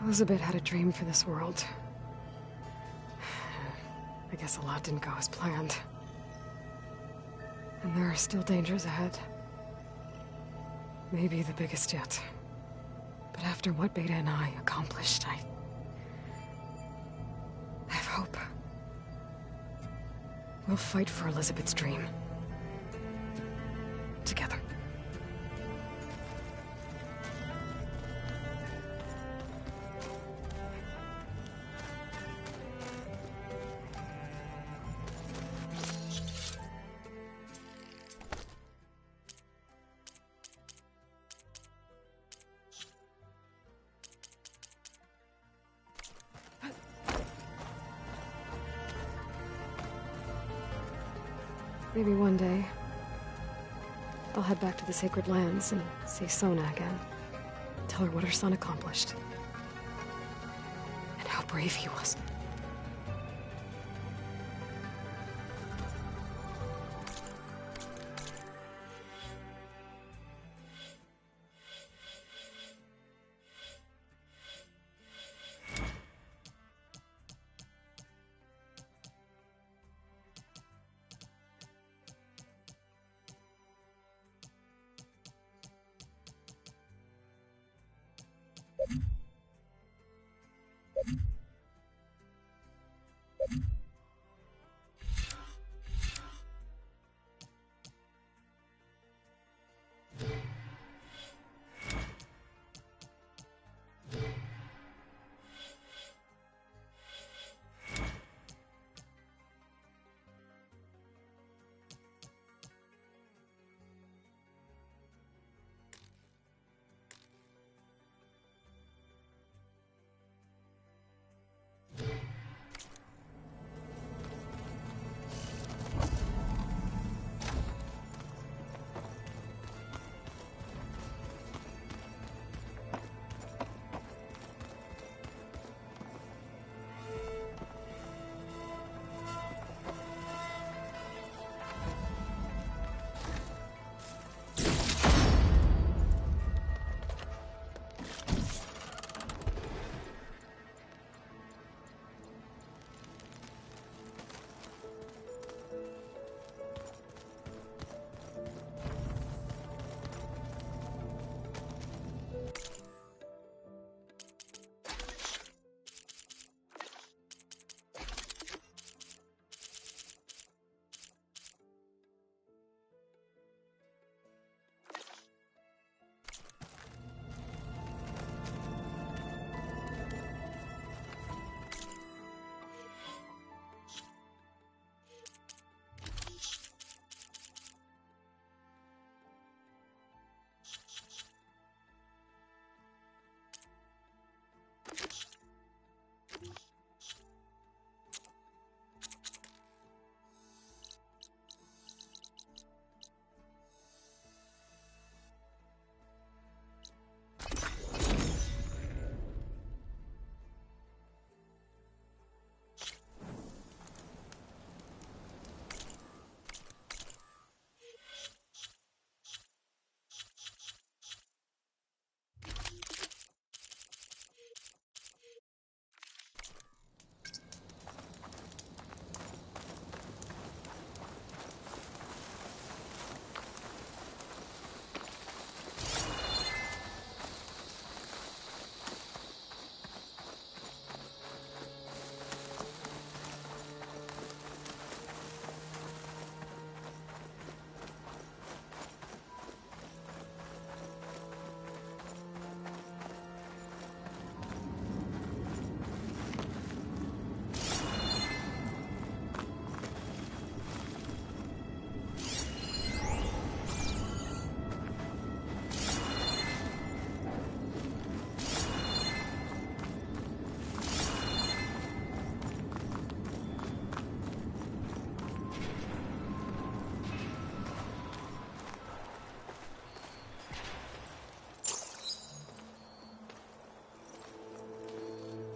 Elizabeth had a dream for this world. I guess a lot didn't go as planned. And there are still dangers ahead. Maybe the biggest yet. But after what Beta and I accomplished, I have hope. We'll fight for Elizabeth's dream. Together. Maybe one day, I'll head back to the Sacred Lands and see Sona again. Tell her what her son accomplished. And how brave he was.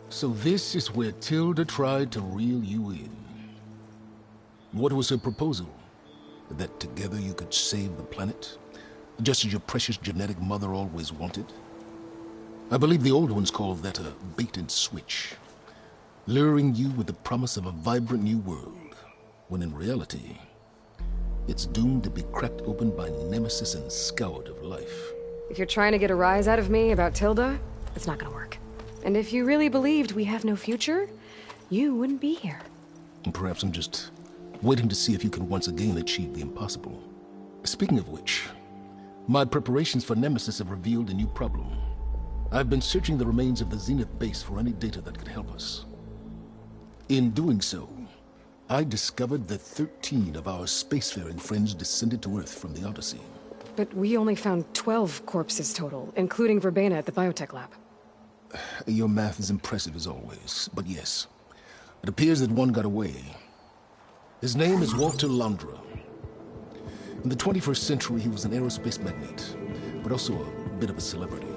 So this is where Tilda tried to reel you in. What was her proposal? That together you could save the planet? Just as your precious genetic mother always wanted? I believe the old ones call that a bait and switch, luring you with the promise of a vibrant new world, when in reality, it's doomed to be cracked open by Nemesis and scoured of life. If you're trying to get a rise out of me about Tilda, it's not gonna work. And if you really believed we have no future, you wouldn't be here. And perhaps I'm just waiting to see if you can once again achieve the impossible. Speaking of which, my preparations for Nemesis have revealed a new problem. I've been searching the remains of the Zenith base for any data that could help us. In doing so, I discovered that 13 of our spacefaring friends descended to Earth from the Odyssey. But we only found 12 corpses total, including Verbena at the biotech lab. Your math is impressive as always, but yes. It appears that one got away. His name is Walter Londra. In the 21st century, he was an aerospace magnate, but also a bit of a celebrity.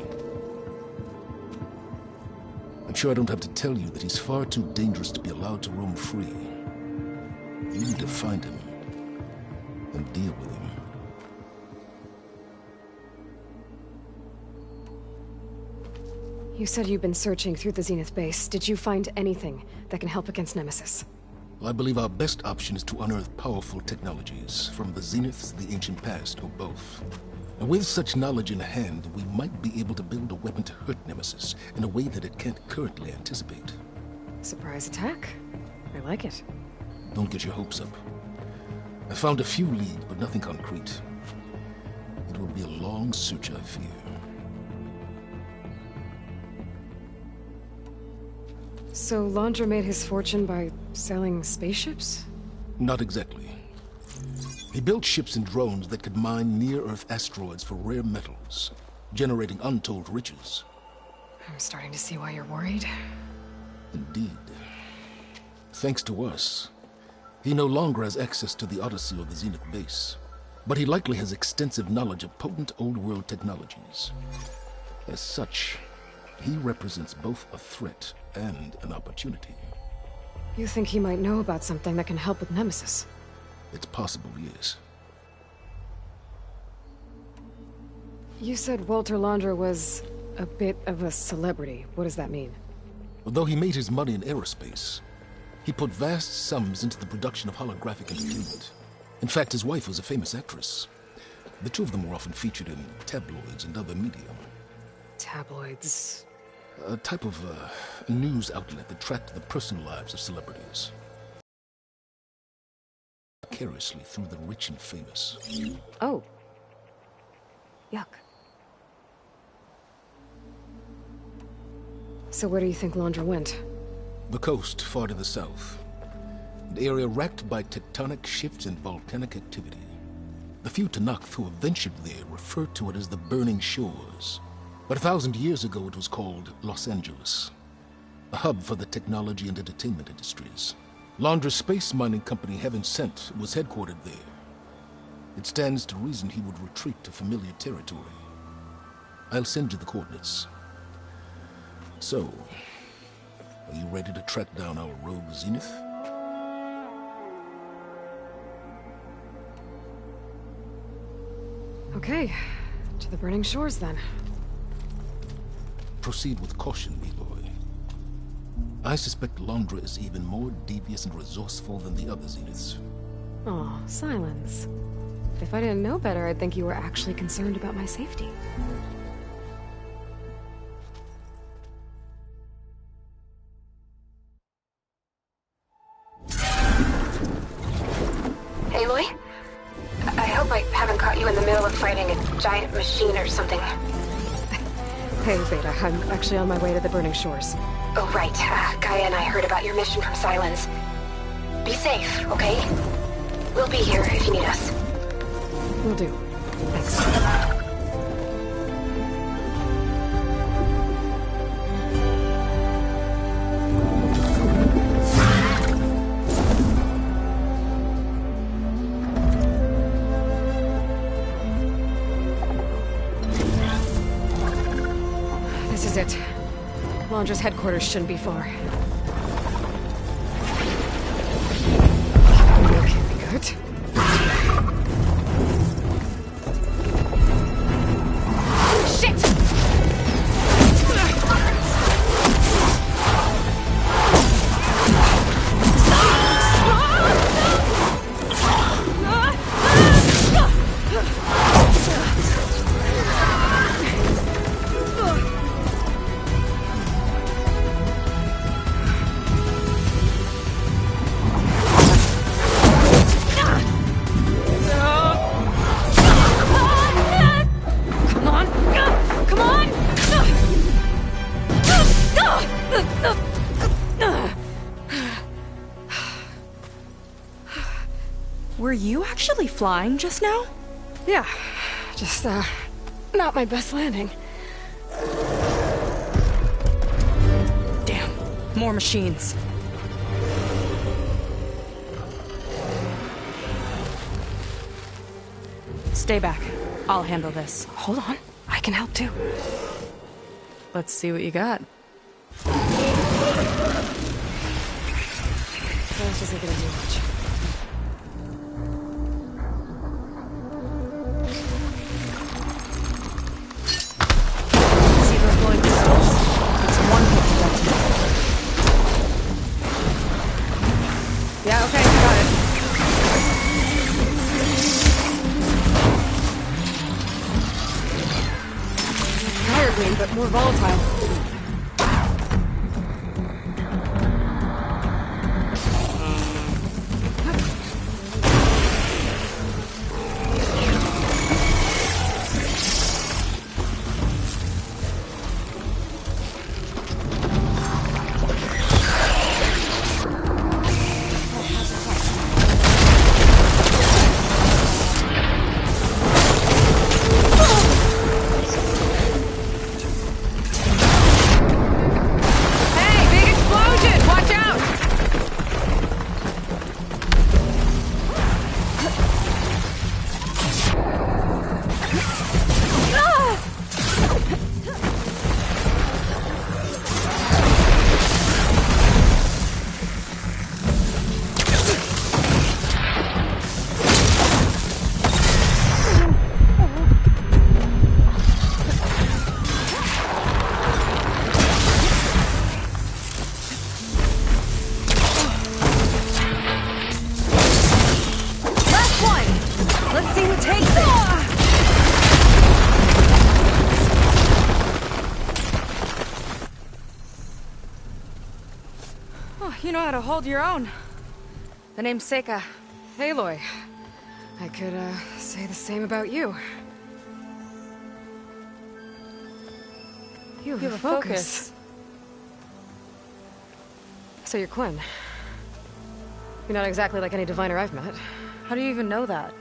I'm sure I don't have to tell you that he's far too dangerous to be allowed to roam free. You need to find him and deal with him. You said you've been searching through the Zenith base. Did you find anything that can help against Nemesis? Well, I believe our best option is to unearth powerful technologies, from the Zeniths to the ancient past, or both. And with such knowledge in hand, we might be able to build a weapon to hurt Nemesis in a way that it can't currently anticipate. Surprise attack? I like it. Don't get your hopes up. I found a few leads, but nothing concrete. It will be a long search, I fear. So Londra made his fortune by selling spaceships? Not exactly. He built ships and drones that could mine near-Earth asteroids for rare metals, generating untold riches. I'm starting to see why you're worried. Indeed. Thanks to us, he no longer has access to the Odyssey or the Zenith base, but he likely has extensive knowledge of potent old-world technologies. As such, he represents both a threat and an opportunity. You think he might know about something that can help with Nemesis? It's possible, yes. You said Walter Londra was a bit of a celebrity. What does that mean? Although he made his money in aerospace, he put vast sums into the production of holographic entertainment. In fact, his wife was a famous actress. The two of them were often featured in tabloids and other media. Tabloids? A type of news outlet that tracked the personal lives of celebrities. Vicariously through the rich and famous. Oh. Yuck. So where do you think Londra went? The coast, far to the south. An area racked by tectonic shifts and volcanic activity. The few Tenakth who have ventured there refer to it as the Burning Shores. But 1,000 years ago it was called Los Angeles, a hub for the technology and entertainment industries. Londra's space mining company, Heaven Sent, was headquartered there. It stands to reason he would retreat to familiar territory. I'll send you the coordinates. So, are you ready to track down our rogue Zenith? Okay, to the Burning Shores then. Proceed with caution, Aloy. I suspect Londra is even more devious and resourceful than the other Zeniths. Aw, Silence. If I didn't know better, I'd think you were actually concerned about my safety. Aloy? I hope I haven't caught you in the middle of fighting a giant machine or something. Hey, Beta, I'm actually on my way to the Burning Shores. Oh, right. Gaia and I heard about your mission from Silence. Be safe, okay? We'll be here if you need us. Will do. Thanks. This is it. Londra's headquarters shouldn't be far. That can't be good. Shit! Were you actually flying just now? Yeah, just, not my best landing. Damn, more machines. Stay back. I'll handle this. Hold on, I can help too. Let's see what you got. This isn't gonna do much. See those glowing crystals? It's one hit to detonate. Yeah, okay, got it. Fire green, but more volatile. You know how to hold your own. The name's Seika. Aloy. I could, say the same about you. You have a focus. So you're Quinn. You're not exactly like any diviner I've met. How do you even know that?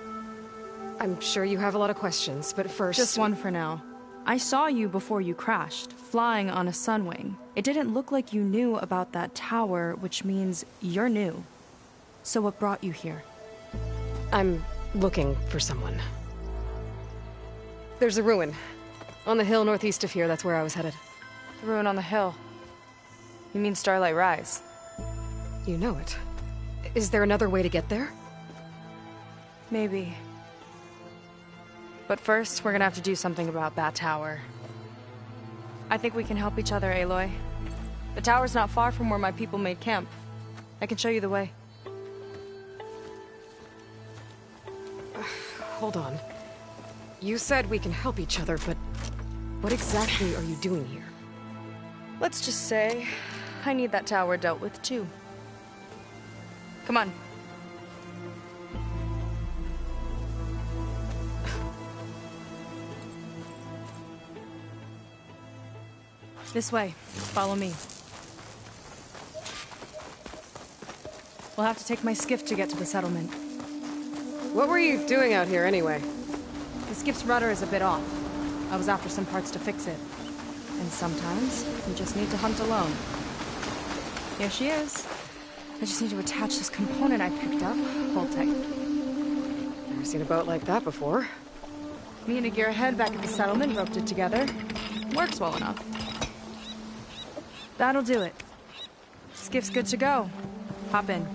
I'm sure you have a lot of questions, but first... Just one for now. I saw you before you crashed, flying on a Sunwing. It didn't look like you knew about that tower, which means you're new. So what brought you here? I'm looking for someone. There's a ruin. On the hill northeast of here, that's where I was headed. The ruin on the hill. You mean Starlight Rise? You know it. Is there another way to get there? Maybe. But first, we're gonna have to do something about that tower. I think we can help each other, Aloy. The tower's not far from where my people made camp. I can show you the way. Hold on. You said we can help each other, but what exactly are you doing here? Let's just say, I need that tower dealt with too. Come on. This way. Follow me. We'll have to take my skiff to get to the settlement. What were you doing out here anyway? The skiff's rudder is a bit off. I was after some parts to fix it. And sometimes, you just need to hunt alone. Here she is. I just need to attach this component I picked up. Hold tight. Never seen a boat like that before. Me and a gearhead back at the settlement roped it together. Works well enough. That'll do it. Skiff's good to go. Hop in.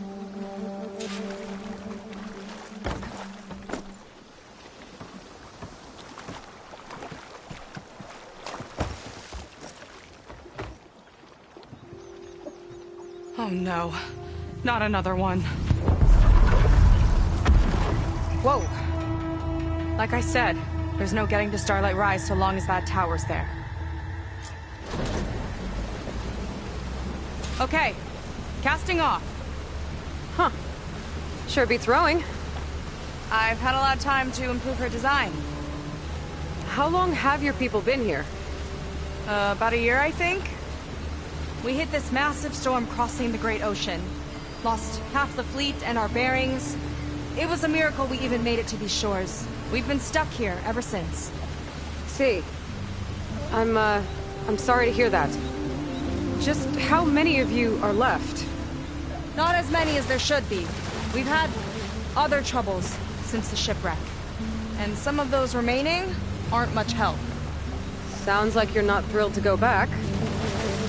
Oh no. Not another one. Whoa. Like I said, there's no getting to Starlight Rise so long as that tower's there. Okay. Casting off. Huh. Sure beats rowing. I've had a lot of time to improve her design. How long have your people been here? About a year, I think. We hit this massive storm crossing the Great Ocean. Lost half the fleet and our bearings. It was a miracle we even made it to these shores. We've been stuck here ever since. See, I'm sorry to hear that. Just how many of you are left? Not as many as there should be. We've had other troubles since the shipwreck. And some of those remaining aren't much help. Sounds like you're not thrilled to go back.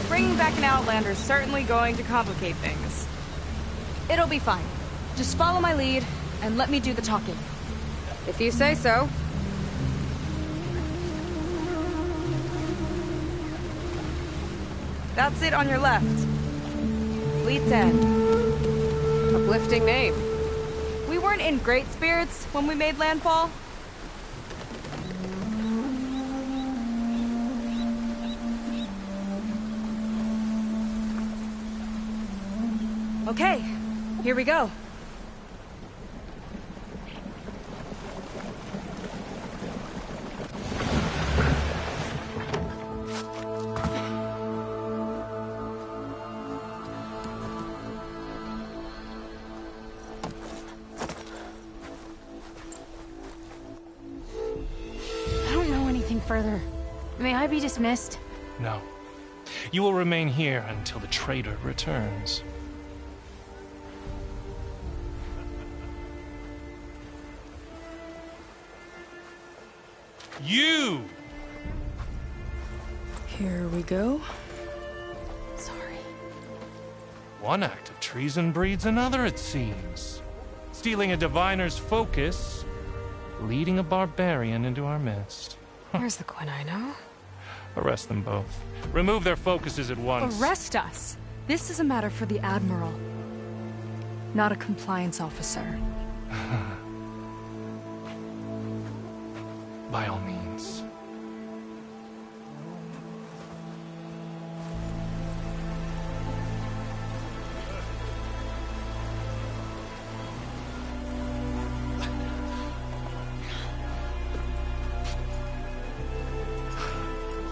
Bringing back an Outlander's certainly going to complicate things. It'll be fine. Just follow my lead, and let me do the talking. If you say so. That's it on your left. Fleet's End. Uplifting name. We weren't in great spirits when we made landfall. Okay, here we go. I don't know anything further. May I be dismissed? No. You will remain here until the traitor returns. You! Here we go. Sorry. One act of treason breeds another, it seems. Stealing a diviner's focus, leading a barbarian into our midst. Where's the Quinino? Arrest them both. Remove their focuses at once. Arrest us? This is a matter for the Admiral, not a compliance officer. By all means.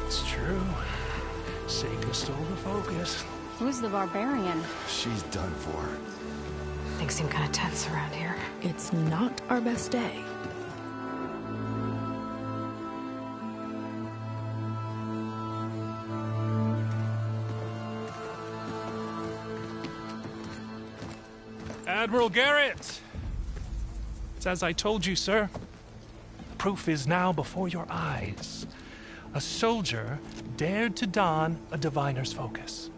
It's true. Seika stole the focus. Who's the barbarian? She's done for. Things seem kind of tense around here. It's not our best day. Admiral Garrett! It's as I told you, sir. Proof is now before your eyes. A soldier dared to don a diviner's focus.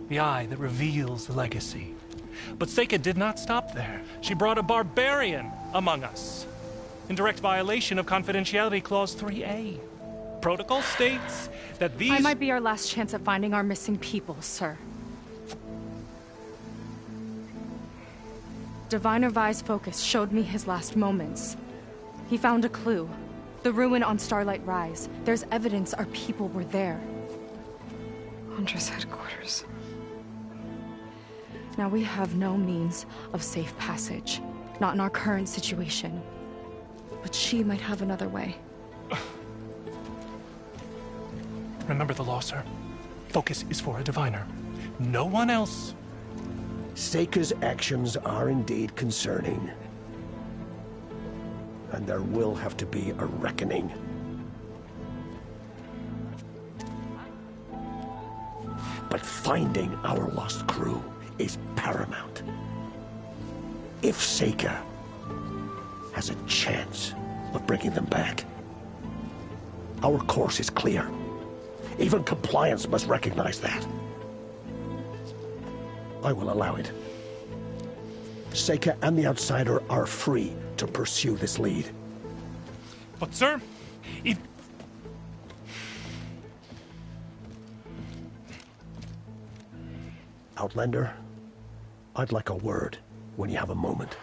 The eye that reveals the legacy. But Seika did not stop there. She brought a barbarian among us. In direct violation of Confidentiality Clause 3A. Protocol states that these... I might be our last chance at finding our missing people, sir. Diviner Vi's focus showed me his last moments. He found a clue. The ruin on Starlight Rise. There's evidence our people were there. Huntress headquarters. Now we have no means of safe passage. Not in our current situation. But she might have another way. Remember the law, sir. Focus is for a diviner. No one else. Seika's actions are indeed concerning. And there will have to be a reckoning. But finding our lost crew is paramount. If Seika has a chance of bringing them back, our course is clear. Even compliance must recognize that. I will allow it. Seika and the Outsider are free to pursue this lead. But, sir, if... Outlander, I'd like a word when you have a moment.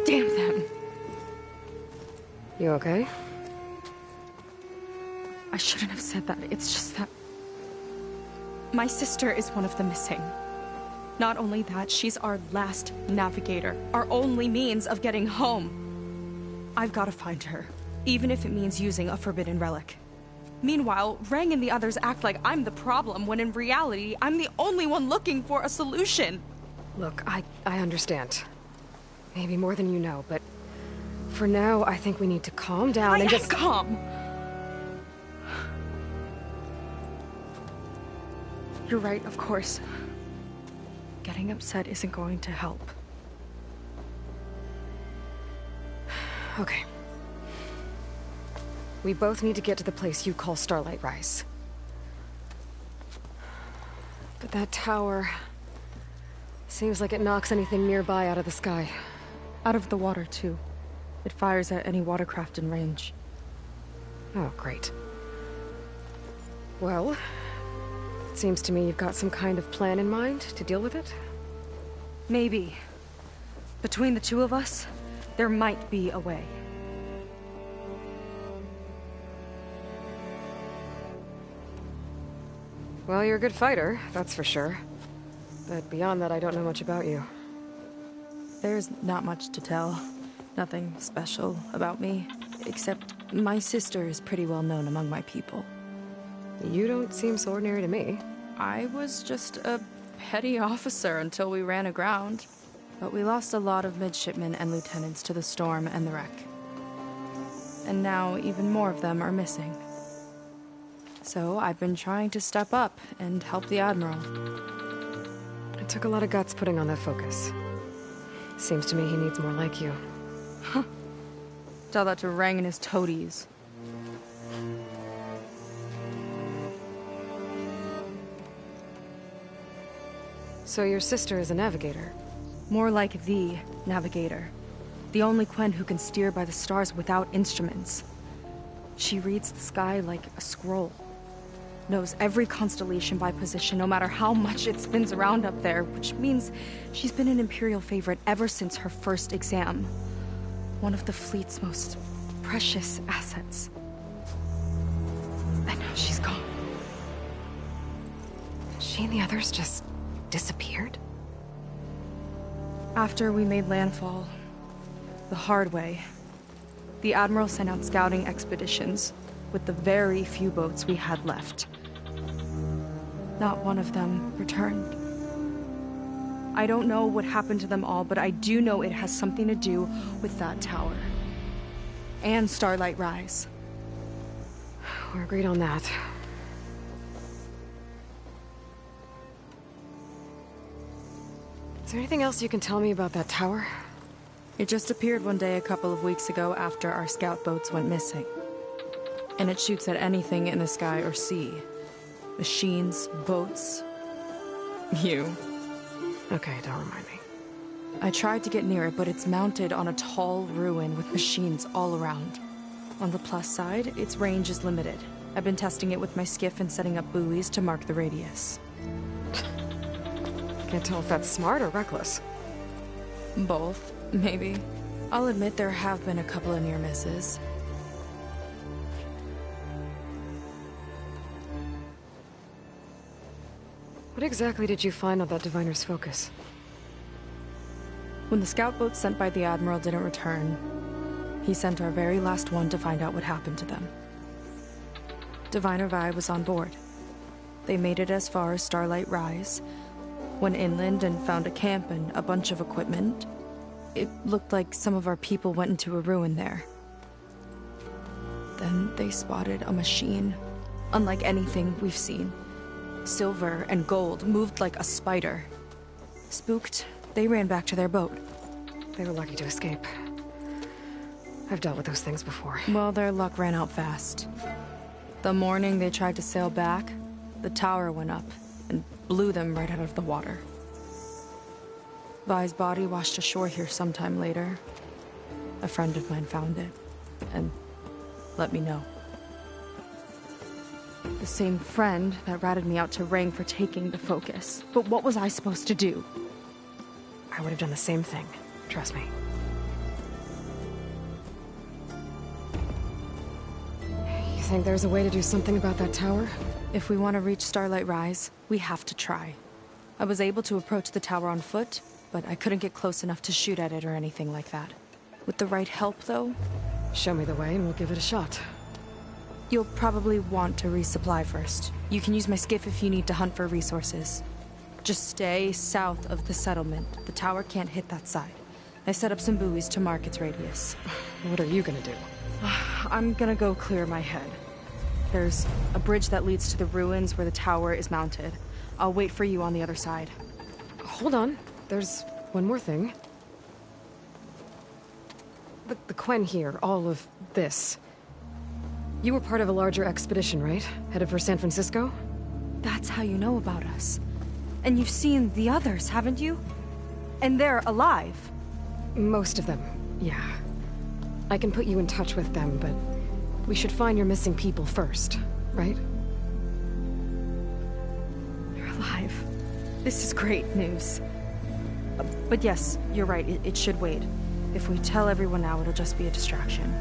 Damn them. You okay? I shouldn't have said that. It's just that... my sister is one of the missing. Not only that, she's our last navigator, our only means of getting home. I've got to find her, even if it means using a forbidden relic. Meanwhile, Rang and the others act like I'm the problem, when in reality, I'm the only one looking for a solution. Look, I understand. Maybe more than you know, but for now, I think we need to calm down and just... Calm! You're right, of course. Getting upset isn't going to help. Okay. We both need to get to the place you call Starlight Rise. But that tower... seems like it knocks anything nearby out of the sky. Out of the water, too. It fires at any watercraft in range. Oh, great. Well, it seems to me you've got some kind of plan in mind to deal with it. Maybe. Between the two of us, there might be a way. Well, you're a good fighter, that's for sure. But beyond that, I don't know much about you. There's not much to tell. Nothing special about me, except my sister is pretty well known among my people. You don't seem so ordinary to me. I was just a petty officer until we ran aground. But we lost a lot of midshipmen and lieutenants to the storm and the wreck. And now even more of them are missing. So I've been trying to step up and help the Admiral. It took a lot of guts putting on that focus. Seems to me he needs more like you. Huh. Tell that to Rang and his toadies. So your sister is a navigator? More like the navigator. The only Quen who can steer by the stars without instruments. She reads the sky like a scroll. Knows every constellation by position, no matter how much it spins around up there, which means she's been an Imperial favorite ever since her first exam. One of the fleet's most precious assets. And now she's gone. She and the others just disappeared? After we made landfall, the hard way, the Admiral sent out scouting expeditions with the very few boats we had left. Not one of them returned. I don't know what happened to them all, but I do know it has something to do with that tower. And Starlight Rise. We're agreed on that. Is there anything else you can tell me about that tower? It just appeared one day a couple of weeks ago after our scout boats went missing. And it shoots at anything in the sky or sea. Machines, boats, you. Okay, don't remind me. I tried to get near it, but it's mounted on a tall ruin with machines all around. On the plus side, its range is limited. I've been testing it with my skiff and setting up buoys to mark the radius. Can't tell if that's smart or reckless. Both, maybe. I'll admit there have been a couple of near misses. What exactly did you find on that Diviner's focus? When the scout boats sent by the Admiral didn't return, he sent our very last one to find out what happened to them. Diviner Vi was on board. They made it as far as Starlight Rise, went inland and found a camp and a bunch of equipment. It looked like some of our people went into a ruin there. Then they spotted a machine, unlike anything we've seen. Silver and gold, moved like a spider. Spooked, they ran back to their boat. They were lucky to escape. I've dealt with those things before. Well, their luck ran out fast. The morning they tried to sail back, the tower went up and blew them right out of the water. Vi's body washed ashore here sometime later. A friend of mine found it and let me know. The same friend that ratted me out to Rang for taking the focus. But what was I supposed to do? I would have done the same thing. Trust me. You think there's a way to do something about that tower? If we want to reach Starlight Rise, we have to try. I was able to approach the tower on foot, but I couldn't get close enough to shoot at it or anything like that. With the right help, though, Show me the way and we'll give it a shot. you'll probably want to resupply first. You can use my skiff if you need to hunt for resources. Just stay south of the settlement. The tower can't hit that side. I set up some buoys to mark its radius. What are you gonna do? I'm gonna go clear my head. There's a bridge that leads to the ruins where the tower is mounted. I'll wait for you on the other side. Hold on. There's one more thing. The Quen here, all of this. You were part of a larger expedition, right? Headed for San Francisco? That's how you know about us. And you've seen the others, haven't you? And they're alive. Most of them, yeah. I can put you in touch with them, but we should find your missing people first, right? They're alive. This is great news. But yes, you're right, it should wait. If we tell everyone now, it'll just be a distraction.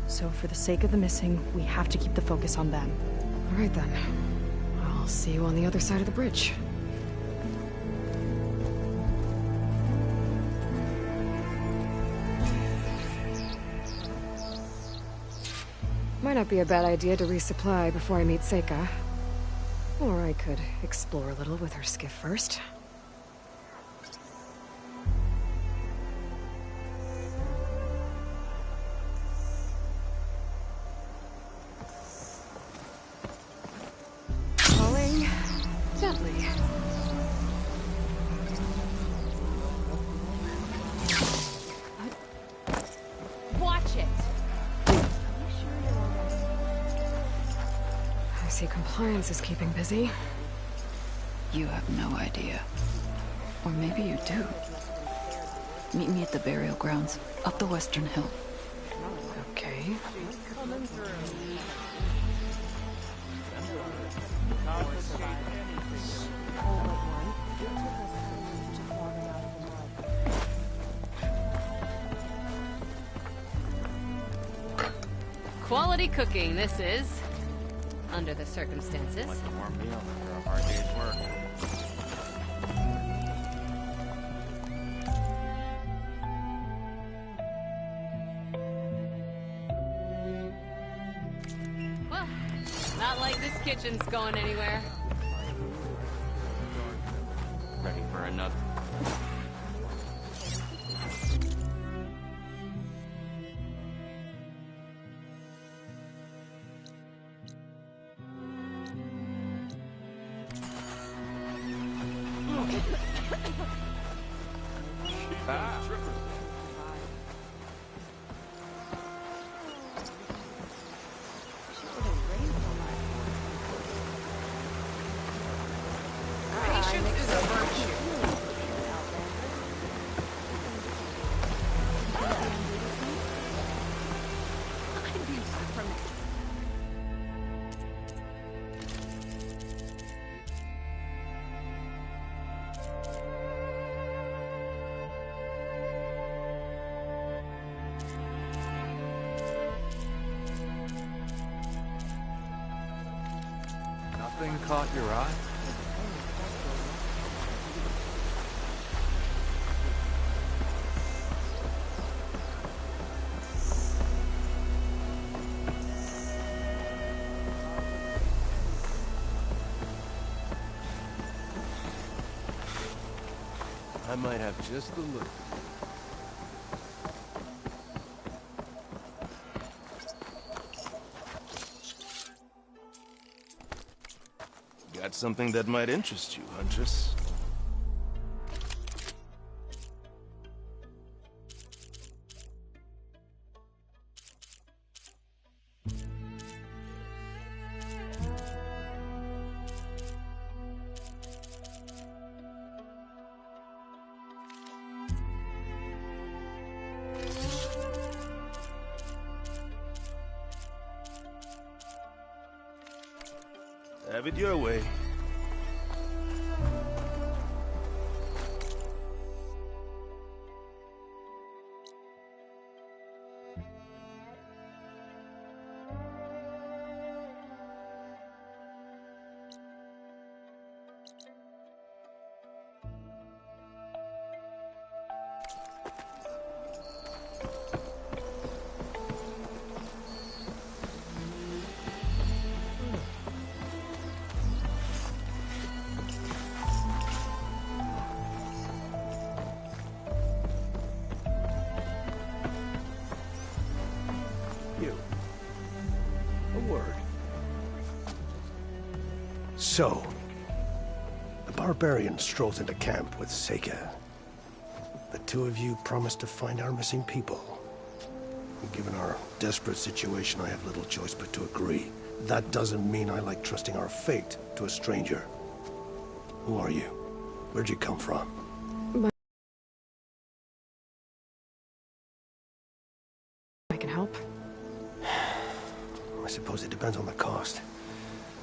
So for the sake of the missing, we have to keep the focus on them. All right then. I'll see you on the other side of the bridge. Might not be a bad idea to resupply before I meet Seika. Or I could explore a little with her skiff first. Falling gently. Watch it! I see compliance is keeping busy. You have no idea. Or maybe you do. Meet me at the burial grounds, up the western hill. Okay. Quality cooking, this is. Under the circumstances. Like a warm meal after a hard day's work. Well, not like this kitchen's going anywhere. Ready for another. Patience is a virtue. Nothing caught your eye? I might have just the look. Got something that might interest you, Huntress. Have it your way. You. A word. So, the barbarian strolls into camp with Seika. The two of you promised to find our missing people. And given our desperate situation, I have little choice but to agree. That doesn't mean I like trusting our fate to a stranger. Who are you? Where'd you come from? I can help. I suppose it depends on the cost.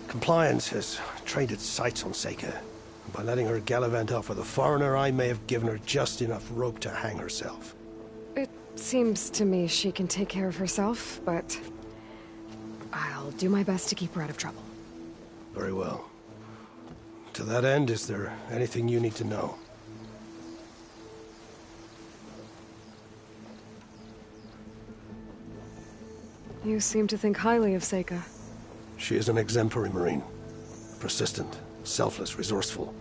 Compliance has trained its sights on Seika. And by letting her gallivant off with a foreigner, I may have given her just enough rope to hang herself. It seems to me she can take care of herself, but I'll do my best to keep her out of trouble. Very well. To that end, is there anything you need to know? You seem to think highly of Seika. She is an exemplary Marine. Persistent, selfless, resourceful.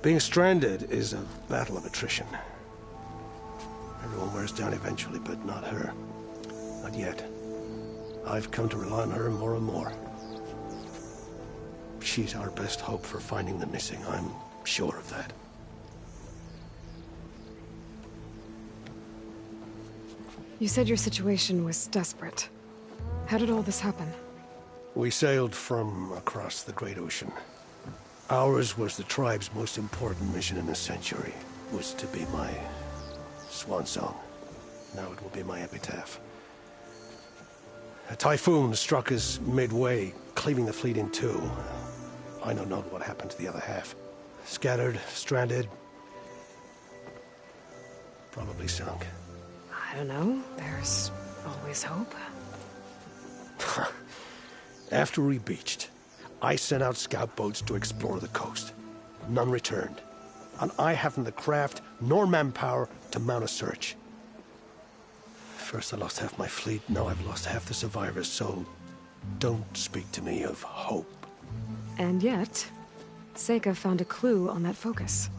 Being stranded is a battle of attrition. Everyone wears down eventually, but not her. Not yet. I've come to rely on her more and more. She's our best hope for finding the missing, I'm sure of that. You said your situation was desperate. How did all this happen? We sailed from across the Great Ocean. Ours was the tribe's most important mission in a century. It was to be my swan song. Now it will be my epitaph. A typhoon struck us midway, cleaving the fleet in two. I know not what happened to the other half. Scattered, stranded, probably sunk. I don't know. There's always hope. After we beached, I sent out scout boats to explore the coast. None returned. And I haven't the craft nor manpower to mount a search. First I lost half my fleet, now I've lost half the survivors, so don't speak to me of hope. And yet, Seika found a clue on that focus.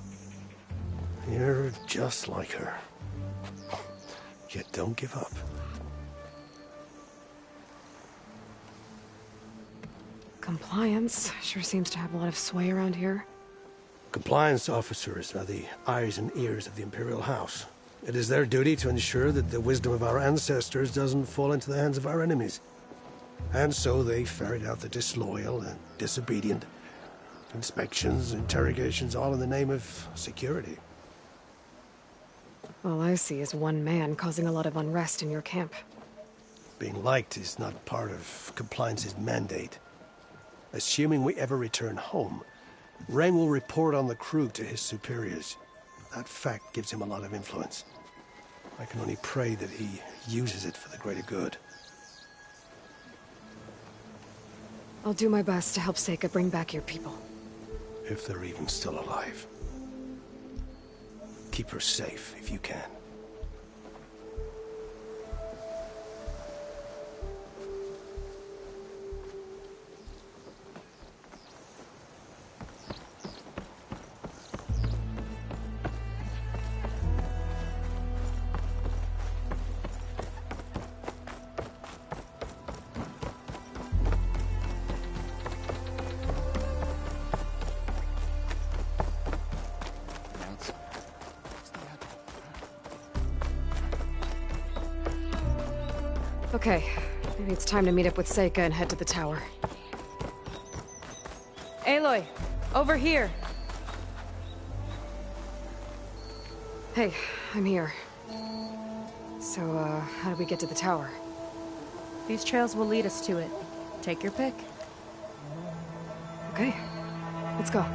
You're just like her. Yet don't give up. Compliance sure seems to have a lot of sway around here. Compliance officers are the eyes and ears of the Imperial House. It is their duty to ensure that the wisdom of our ancestors doesn't fall into the hands of our enemies. And so they ferret out the disloyal and disobedient. Inspections, interrogations, all in the name of security. All I see is one man causing a lot of unrest in your camp. Being liked is not part of Compliance's mandate. Assuming we ever return home, Rain will report on the crew to his superiors. That fact gives him a lot of influence. I can only pray that he uses it for the greater good. I'll do my best to help Seika bring back your people. If they're even still alive. Keep her safe if you can. Okay, maybe it's time to meet up with Seika and head to the tower. Aloy, over here. Hey, I'm here. So, how do we get to the tower? These trails will lead us to it. Take your pick. Okay, let's go.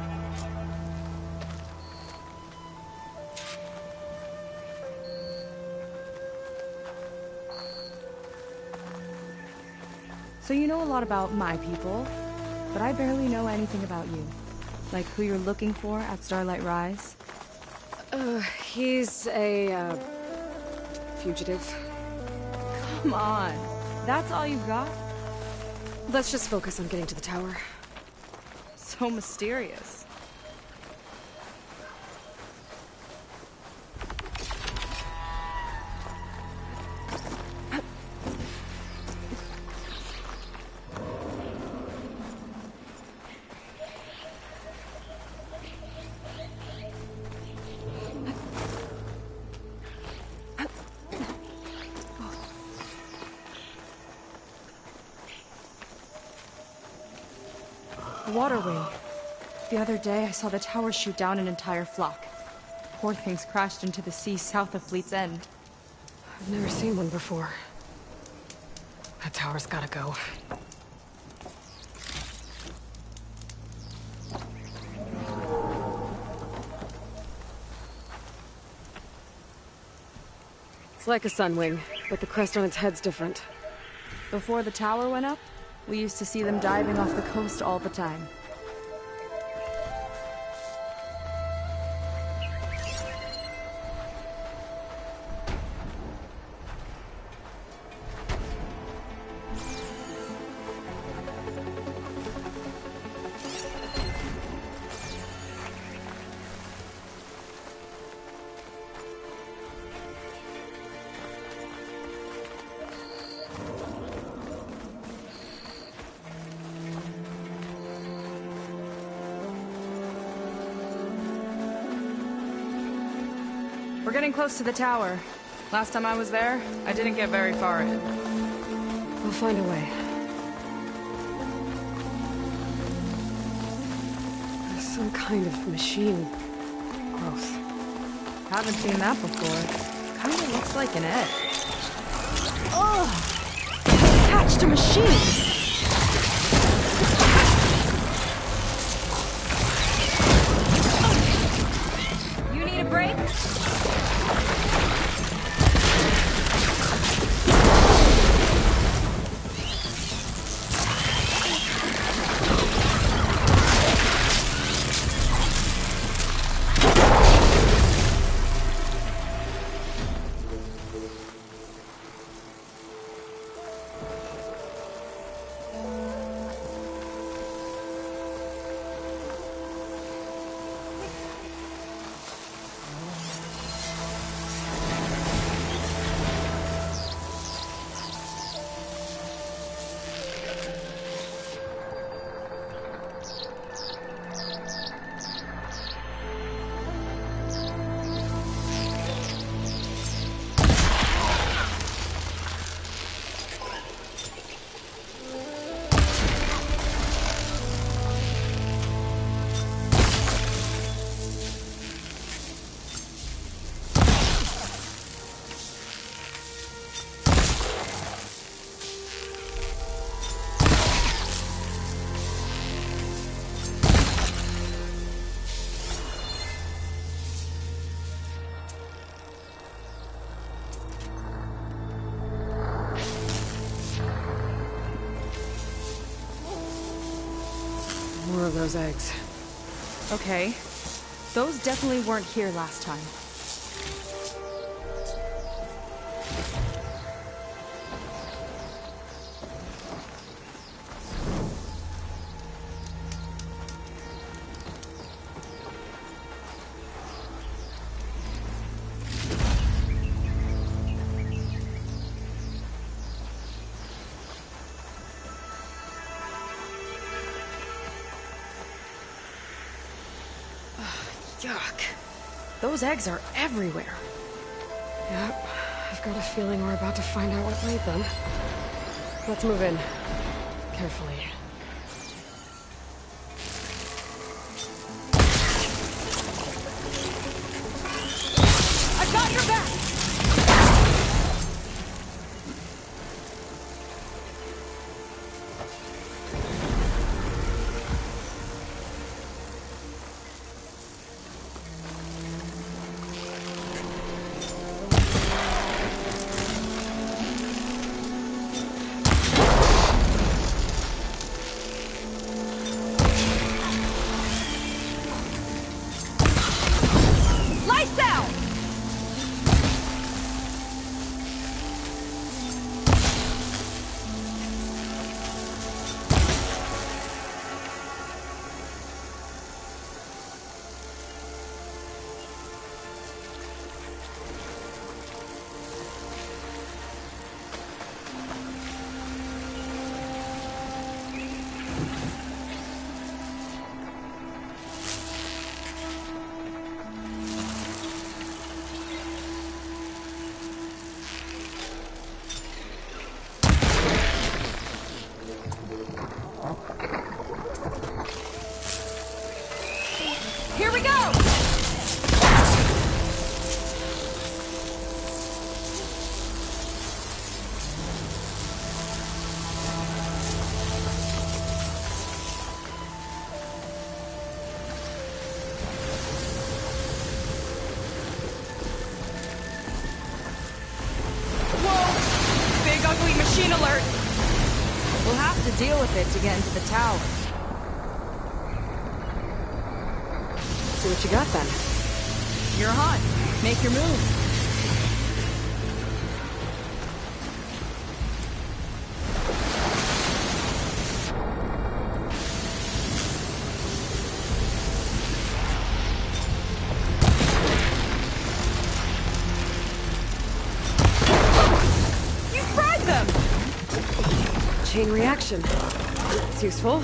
So you know a lot about my people, but I barely know anything about you. Like who you're looking for at Starlight Rise? He's a, fugitive. Come on. That's all you got? Let's just focus on getting to the tower. So mysterious. The water wing. The other day, I saw the tower shoot down an entire flock. Poor things crashed into the sea south of Fleet's End. I've never seen one before. That tower's gotta go. It's like a sunwing, but the crest on its head's different. Before the tower went up, we used to see them diving off the coast all the time. We're getting close to the tower. Last time I was there, I didn't get very far in. We'll find a way. There's some kind of machine. Gross. Haven't seen that before. Kinda looks like an egg. Ugh! Attached to machine! You need a break? More of those eggs. Okay. Those definitely weren't here last time. Yuck. Those eggs are everywhere. Yep. I've got a feeling we're about to find out what laid them. Let's move in. Carefully. I've got your back! have to deal with it to get into the tower. See what you got then. You're hot. Make your move. Chain reaction. It's useful.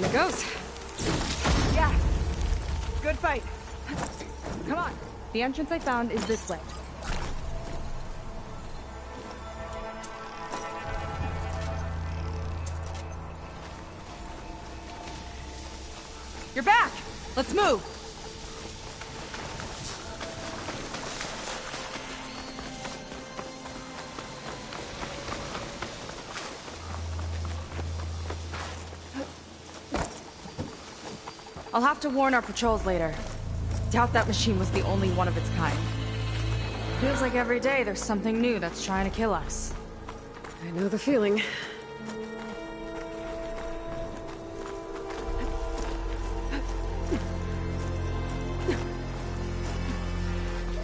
it goes. Yeah. Good fight. Come on. The entrance I found is this way. You're back! Let's move! I'll have to warn our patrols later. Doubt that machine was the only one of its kind. Feels like every day there's something new that's trying to kill us. I know the feeling.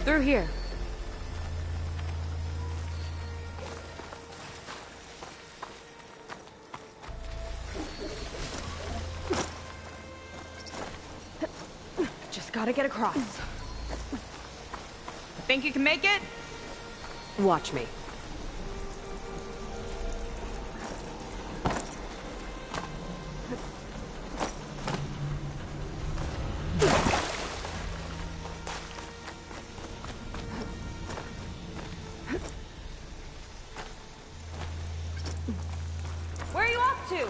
Through here. Just gotta get across. Think you can make it? Watch me. Where are you off to?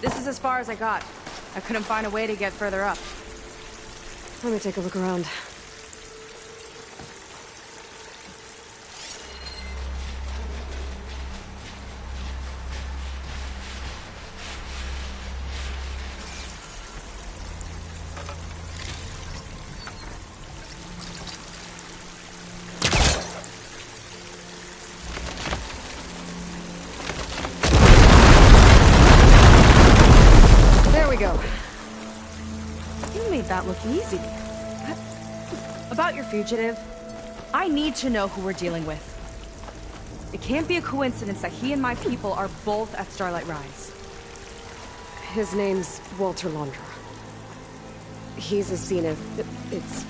This is as far as I got. I couldn't find a way to get further up. Let me take a look around. There we go. You made that look easy. About your fugitive, I need to know who we're dealing with. It can't be a coincidence that he and my people are both at Starlight Rise. His name's Walter Londra. He's a Zenith. It's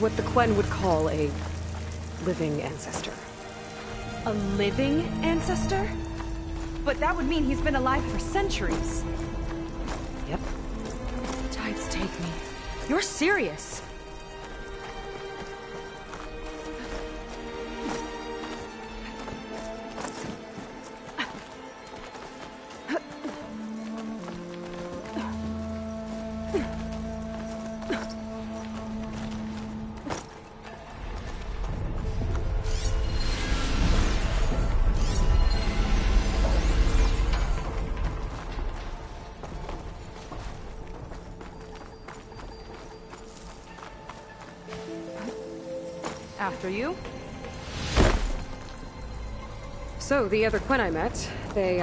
what the Quen would call a living ancestor. A living ancestor? But that would mean he's been alive for centuries. Yep. Tides take me. You're serious. After you. So, the other Quen I met, they,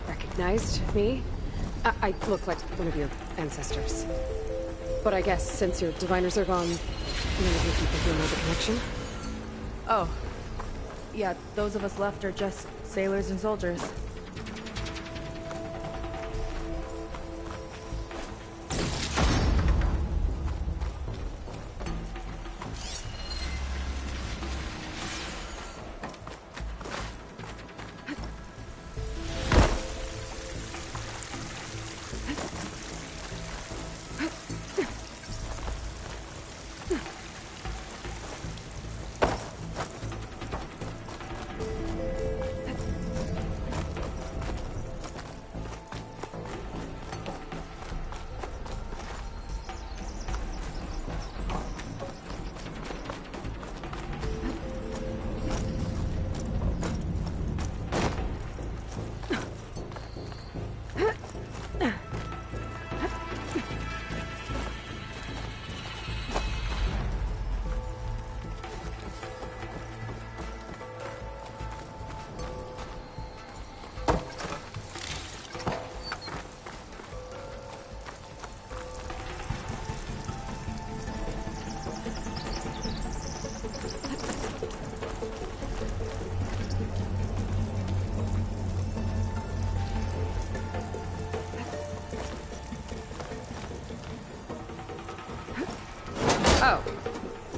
recognized me. I look like one of your ancestors. But I guess since your diviners are gone, none of you people here know the connection? Oh. Yeah, those of us left are just sailors and soldiers.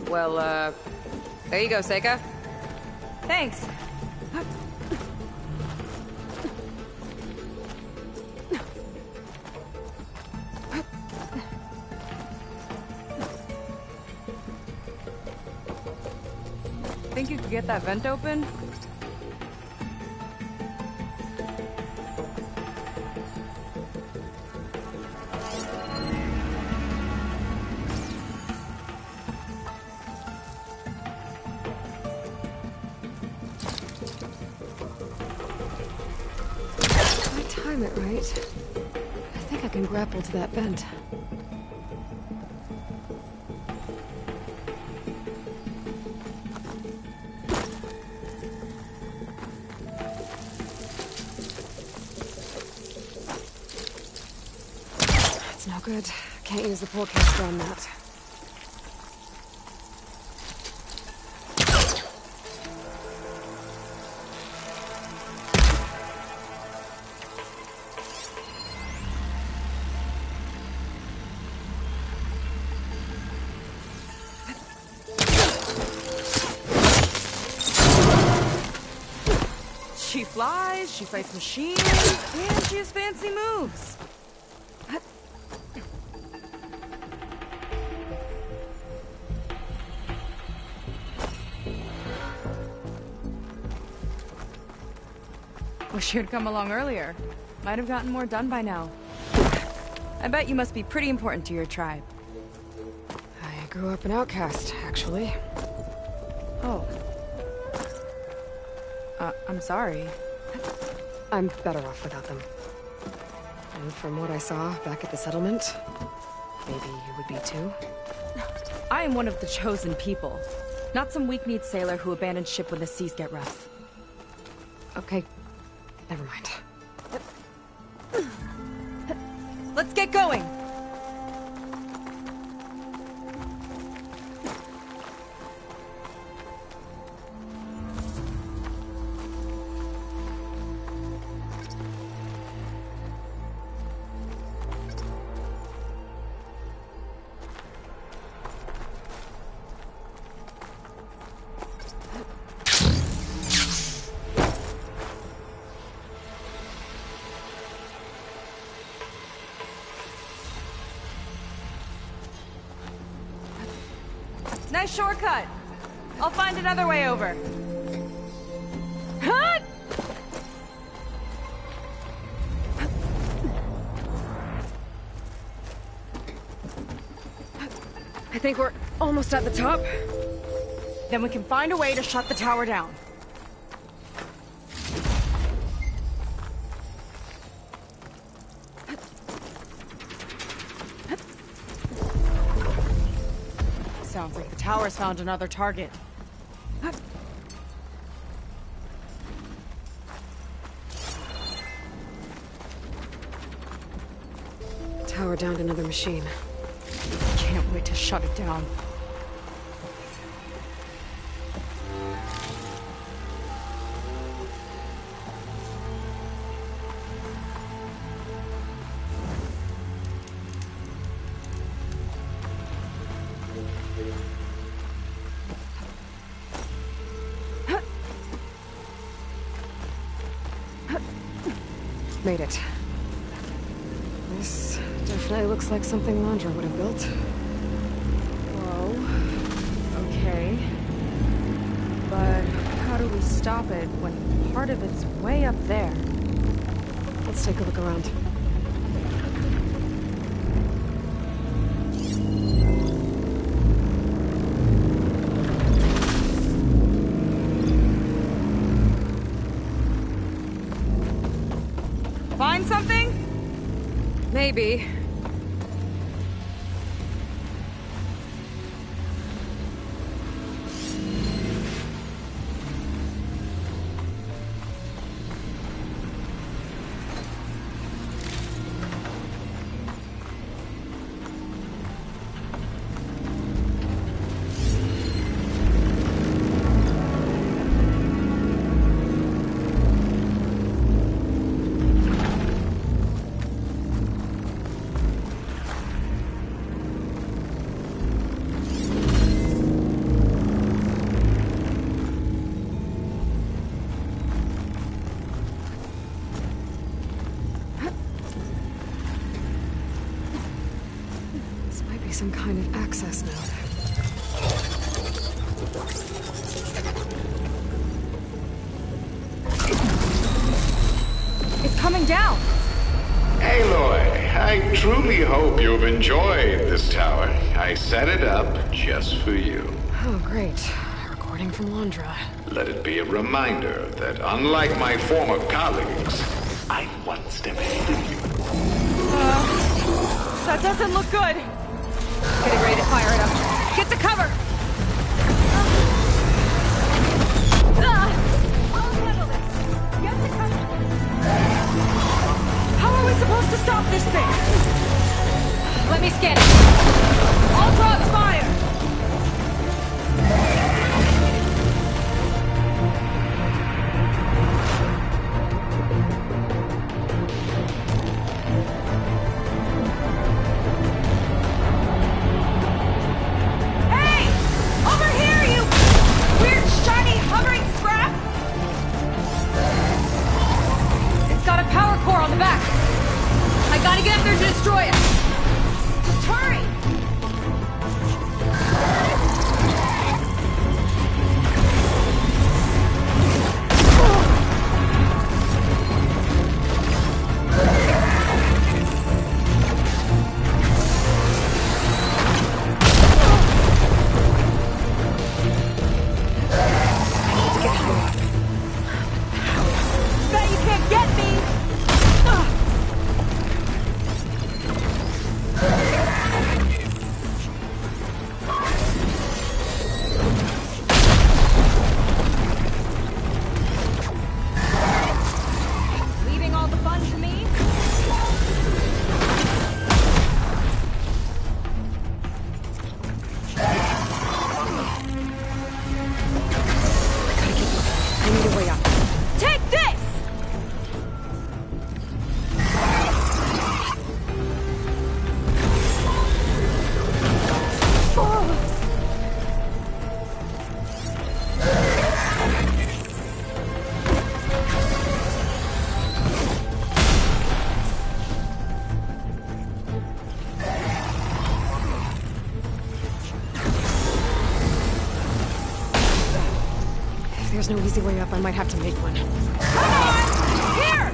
Well, there you go, Seika. Thanks. Think you could get that vent open? If I time it right, I think I can grapple to that vent. That's no good. Can't use the forecaster on that. She flies, she fights machines, and she has fancy moves. Wish you'd come along earlier. Might have gotten more done by now. I bet you must be pretty important to your tribe. I grew up an outcast, actually. Oh. I'm sorry. I'm better off without them. And from what I saw back at the settlement, maybe you would be too? I am one of the chosen people. Not some weak-kneed sailor who abandons ship when the seas get rough. Okay, never mind. Let's get going! Nice shortcut. I'll find another way over. Hut! I think we're almost at the top. Then we can find a way to shut the tower down. Sounds like the tower's found another target. Tower downed another machine. Can't wait to shut it down. Made it. This definitely looks like something Landra would have built. Whoa. Okay. But how do we stop it when part of it's way up there? Let's take a look around. Find something? Maybe. some kind of access node. It's coming down! Aloy, I truly hope you've enjoyed this tower. I set it up just for you. Oh, great. A recording from Londra. Let it be a reminder that unlike my former colleagues, I once demanded you. That doesn't look good. Getting ready to fire it up. Get to cover! I'll handle this. Get to cover. How are we supposed to stop this thing? Let me scan it. All drops fire! There's no easy way up. I might have to make one. Come on! Here!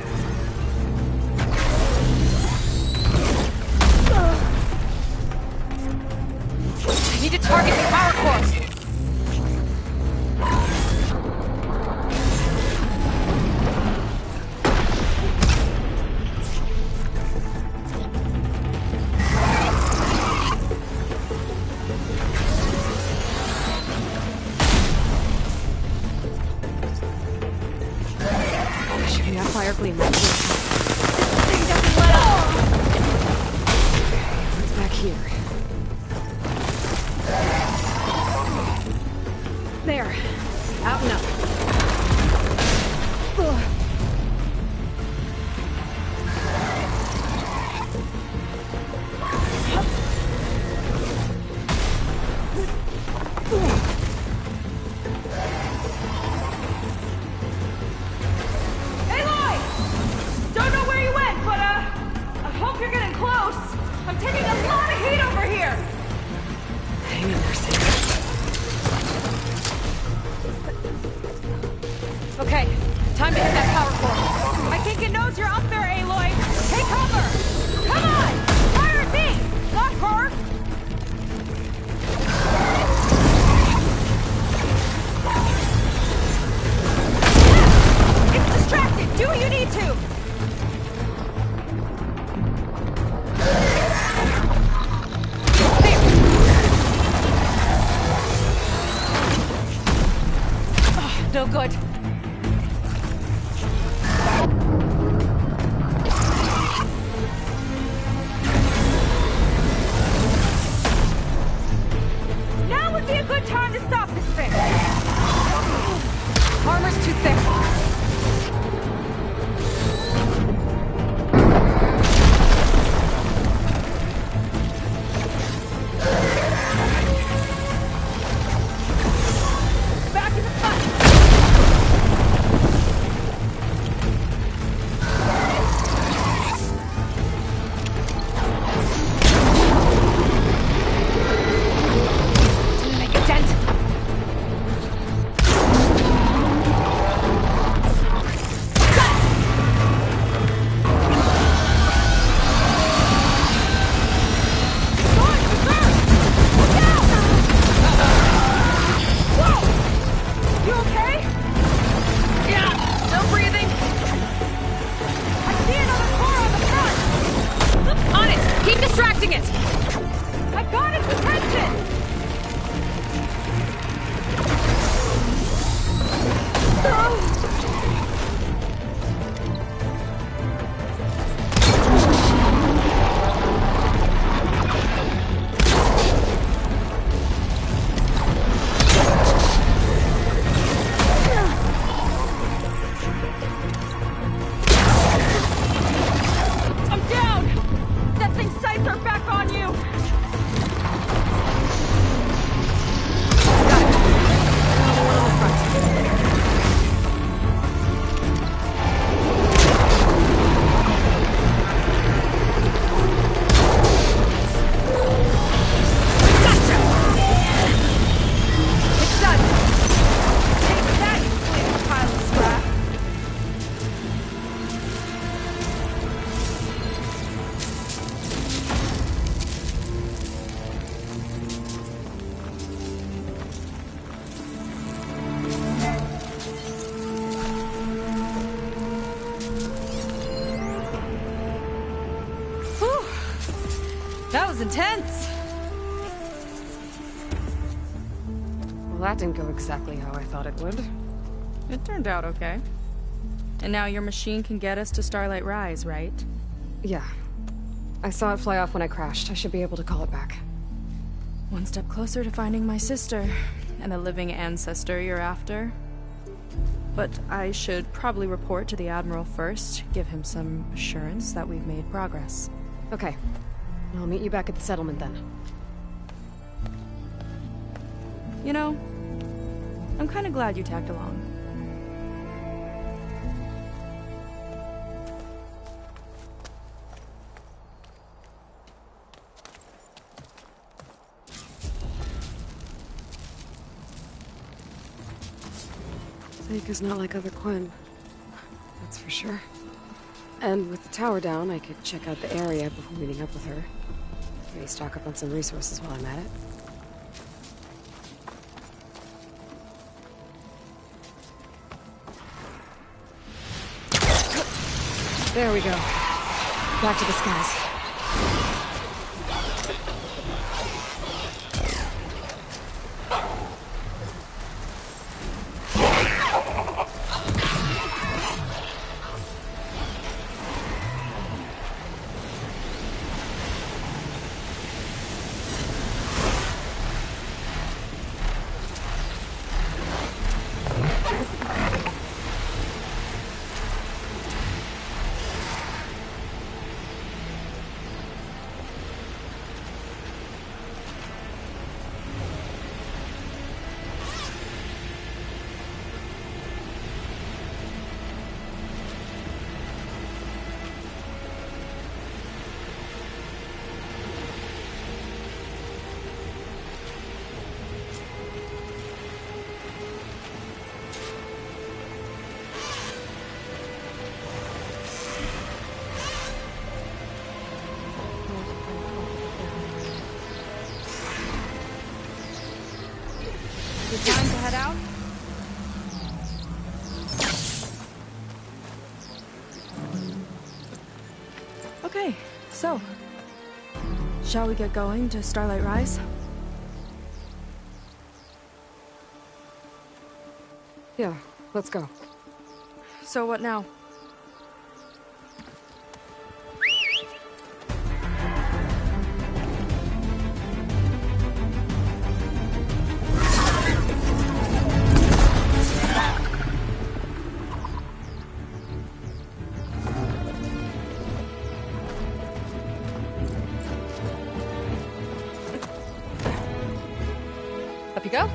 I need to target the power core. Fire gleam. This thing doesn't let up. What's back here? There. Out and up. Okay, time to hit that power core. I think it knows you're up there, Aloy. Take cover! Come on! Fire at me! Not her! It's distracted! Do what you need to! There! Oh, no good. was intense. Well, that didn't go exactly how I thought it would. It turned out okay. And now your machine can get us to Starlight Rise, right? Yeah. I saw it fly off when I crashed. I should be able to call it back. One step closer to finding my sister, and the living ancestor you're after. But I should probably report to the Admiral first, give him some assurance that we've made progress. Okay. I'll meet you back at the settlement then. You know, I'm kind of glad you tagged along. Seika's not like other Quen. That's for sure. And with the tower down, I could check out the area before meeting up with her. Maybe stock up on some resources while I'm at it. There we go. Back to the skies. Time to head out? Okay, so... shall we get going to Starlight Rise? Yeah, let's go. So what now? Up you go.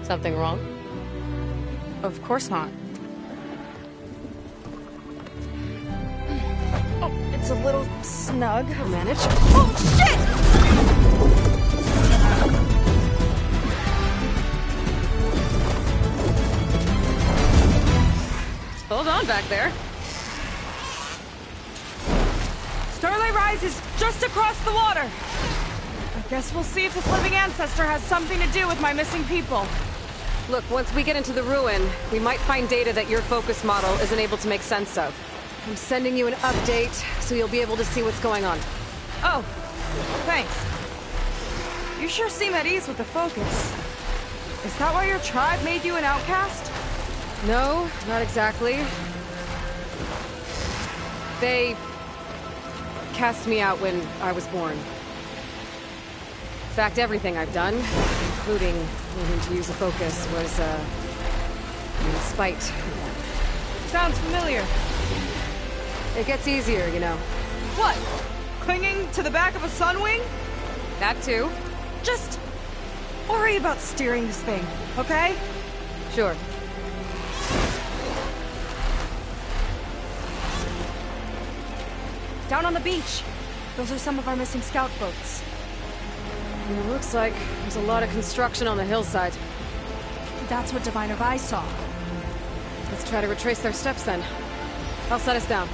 Something wrong? Of course not. Oh, it's a little snug. I'll manage. Oh, shit! Hold on back there. Starlight Rise is just across the water. I guess we'll see if this living ancestor has something to do with my missing people. Look, once we get into the ruin, we might find data that your focus model isn't able to make sense of. I'm sending you an update, so you'll be able to see what's going on. Oh, thanks. You sure seem at ease with the focus. Is that why your tribe made you an outcast? No, not exactly. They cast me out when I was born. In fact, everything I've done, including learning to use a focus, was, in spite. Sounds familiar. It gets easier, you know. What? Clinging to the back of a sunwing? That too. Just worry about steering this thing, okay? Sure. Down on the beach. Those are some of our missing scout boats. It looks like there's a lot of construction on the hillside. That's what Diviner Vi saw. Let's try to retrace their steps then. I'll set us down.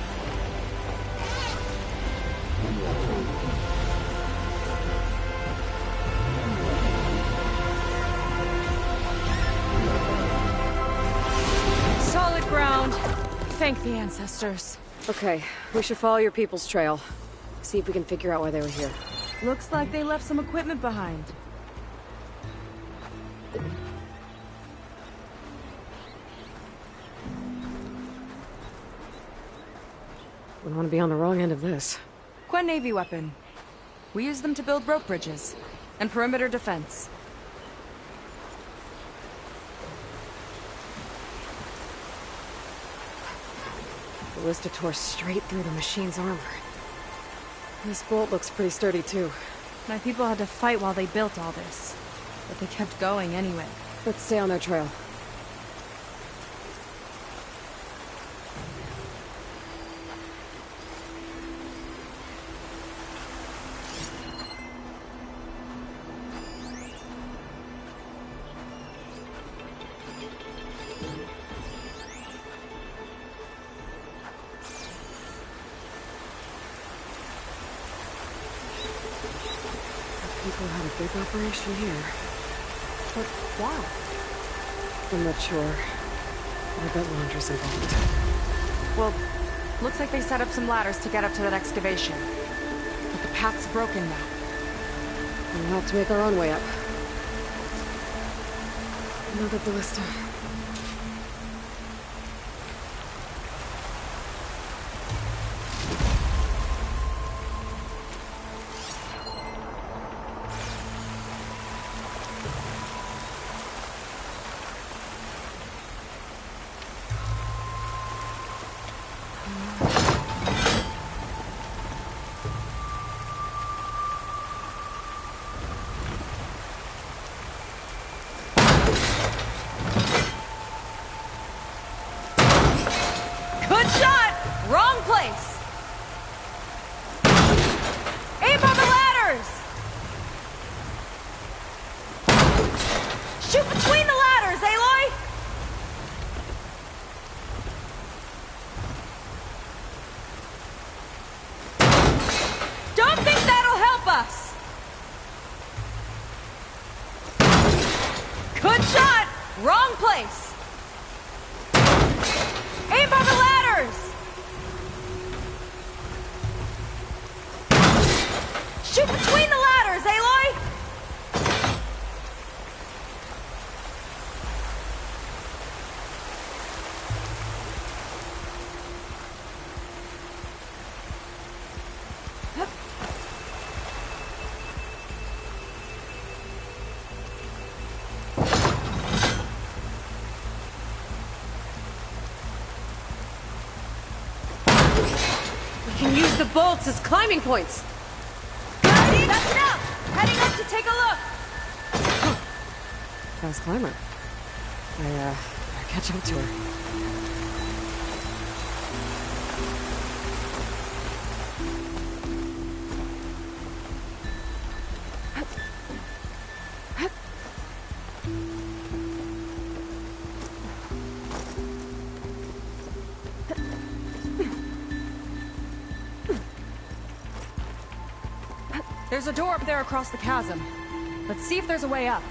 Solid ground. thank the ancestors. Okay, we should follow your people's trail. See if we can figure out why they were here. Looks like they left some equipment behind. Wouldn't want to be on the wrong end of this. Quen Navy weapon. We use them to build rope bridges and perimeter defense. The ballista tore straight through the machine's armor. This bolt looks pretty sturdy, too. My people had to fight while they built all this, but they kept going anyway. Let's stay on their trail. People had a big operation here. But why? I'm not sure. I bet Laundry's involved. Well, looks like they set up some ladders to get up to that excavation. But the path's broken now. We'll have to make our own way up. Another ballista. Good shot! Wrong place! Aim for the ladders! Shoot between the ladders, Aloy! Don't think that'll help us! Good shot! Wrong place! Aim for the ladders! Shoot between the ladders, Aloy! We can use the bolts as climbing points. That's enough! Heading up to take a look! Fast climber. Better catch up to her. There's a door up there across the chasm. Let's see if there's a way up.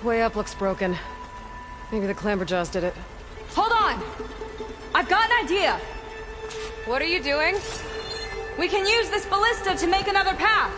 Way up looks broken. Maybe the Clamberjaws did it. Hold on! I've got an idea! What are you doing? We can use this ballista to make another path!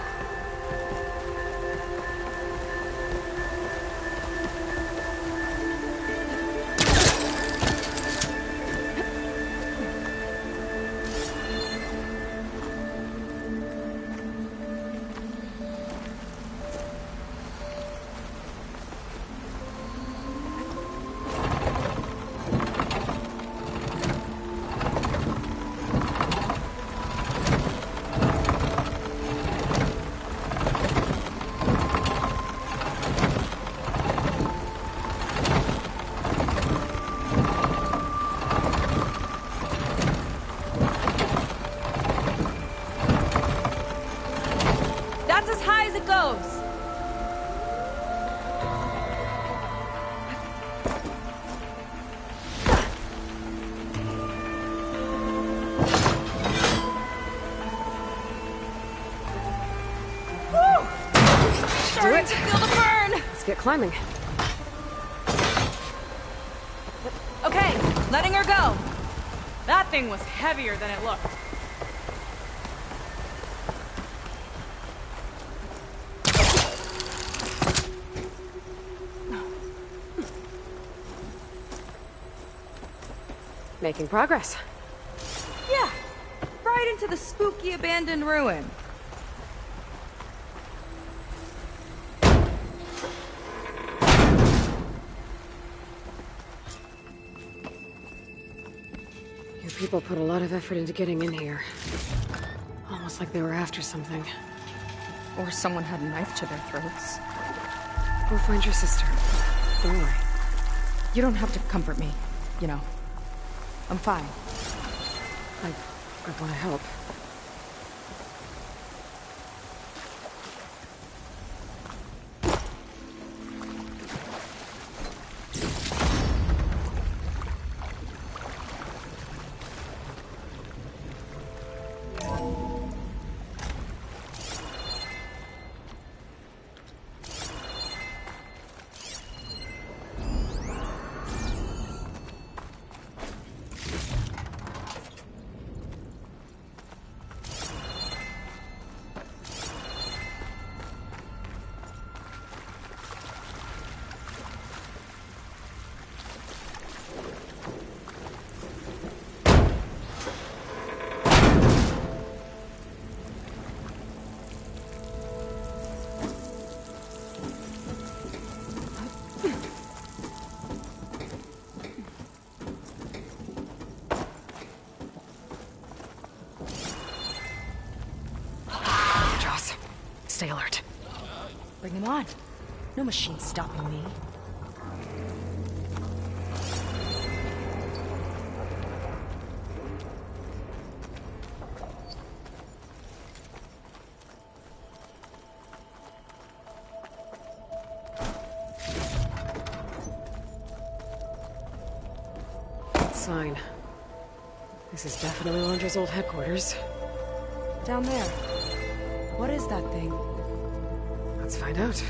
climbing. Okay, letting her go. That thing was heavier than it looked. Making progress. Yeah, right into the spooky abandoned ruin. Your people put a lot of effort into getting in here. Almost like they were after something. Or someone had a knife to their throats. We'll find your sister. Don't worry. You don't have to comfort me, you know. I'm fine. I want to help. Stay alert. Bring him on. No machine stopping me. Sign. This is definitely Londra's old headquarters. Down there. What is that thing? Let's find out.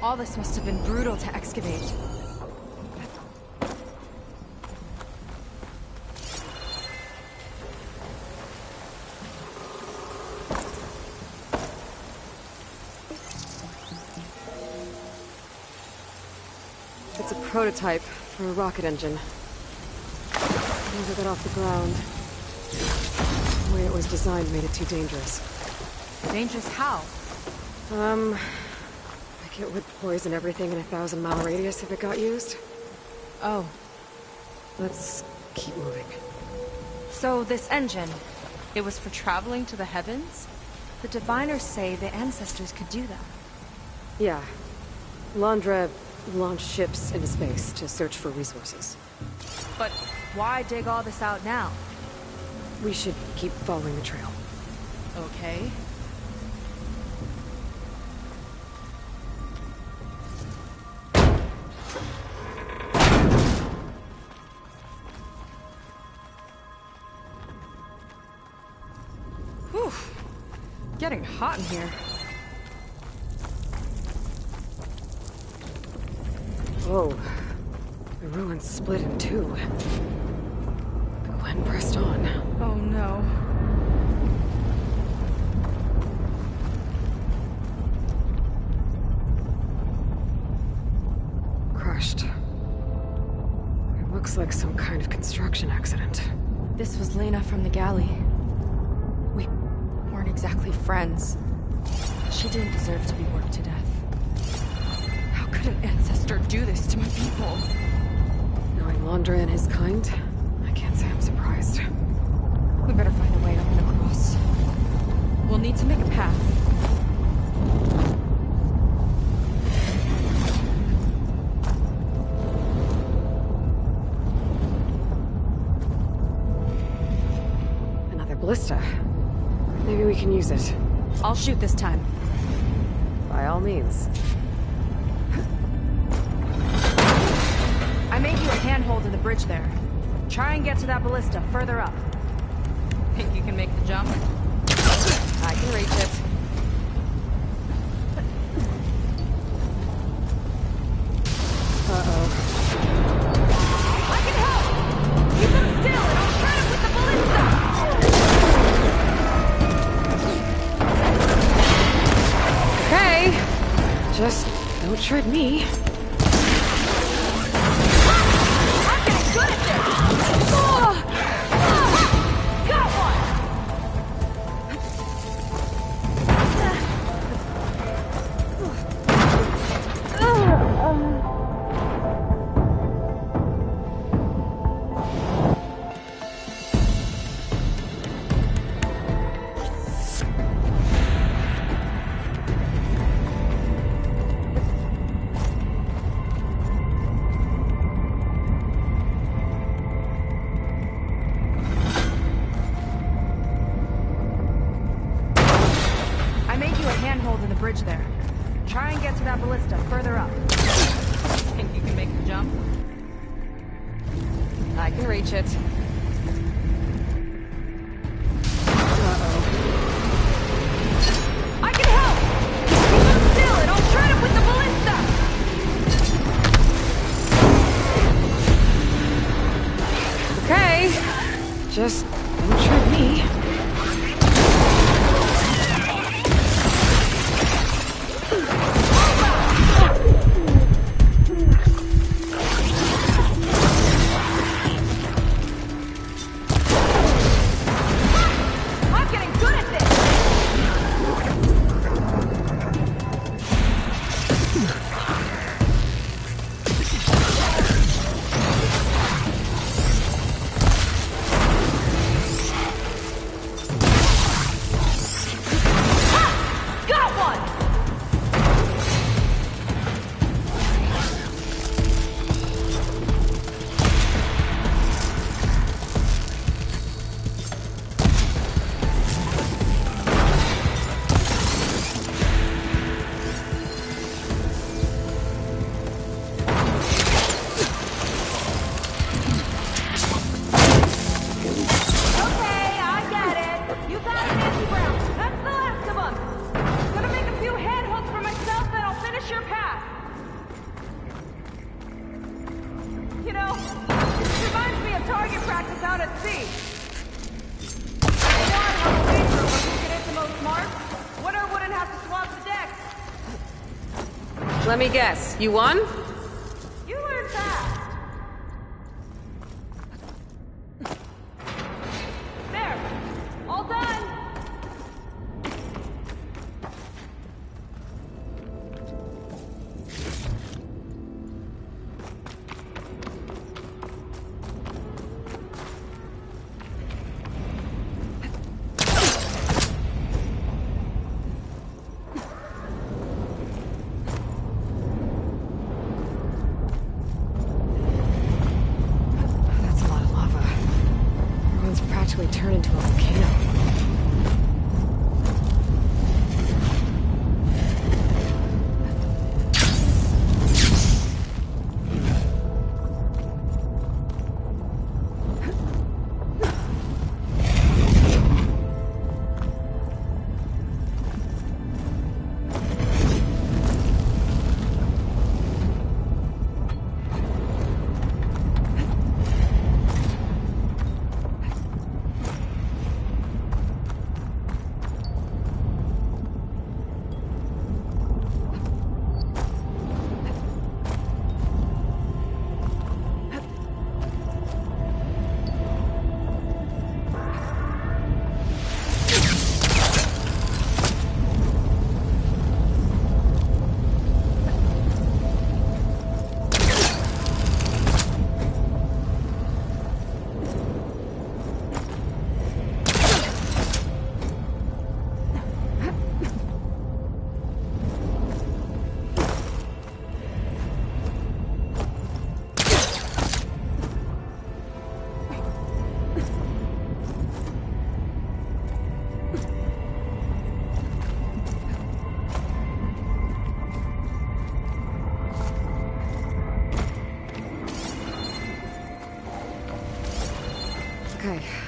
All this must have been brutal to excavate. It's a prototype for a rocket engine. Never got off the ground. The way it was designed made it too dangerous. Dangerous how? Like it would poison everything in a 1,000-mile radius if it got used. Oh. Let's keep moving. So this engine, it was for traveling to the heavens? The diviners say the ancestors could do that. Yeah. Londra launched ships into space to search for resources. But why dig all this out now? We should keep following the trail. Okay. Whew. Getting hot in here. Whoa. The ruins split in two. Gwen pressed on. Oh no. Crushed. It looks like some kind of construction accident. This was Lena from the galley. We weren't exactly friends. She didn't deserve to be worked to death. How could an ancestor do this to my people? Knowing Londra and his kind, I can't say I'm surprised. We better find a way up and across. We'll need to make a path. Another ballista. Maybe we can use it. I'll shoot this time. By all means. I made you a handhold in the bridge there. Try and get to that ballista further up. Think you can make the jump? I can reach it. Uh-oh. I can help! Keep them still and I'll try it with the ballista! Okay. Just don't shred me. I'm getting good at this! Got one! Bridge there. Try and get to that ballista further up. Think you can make the jump? I can reach it. I can help! Keep them still and I'll try it with the ballista! Okay. Just don't shred me. Let me guess, you won? You learn fast. There. All done. Turn into a volcano.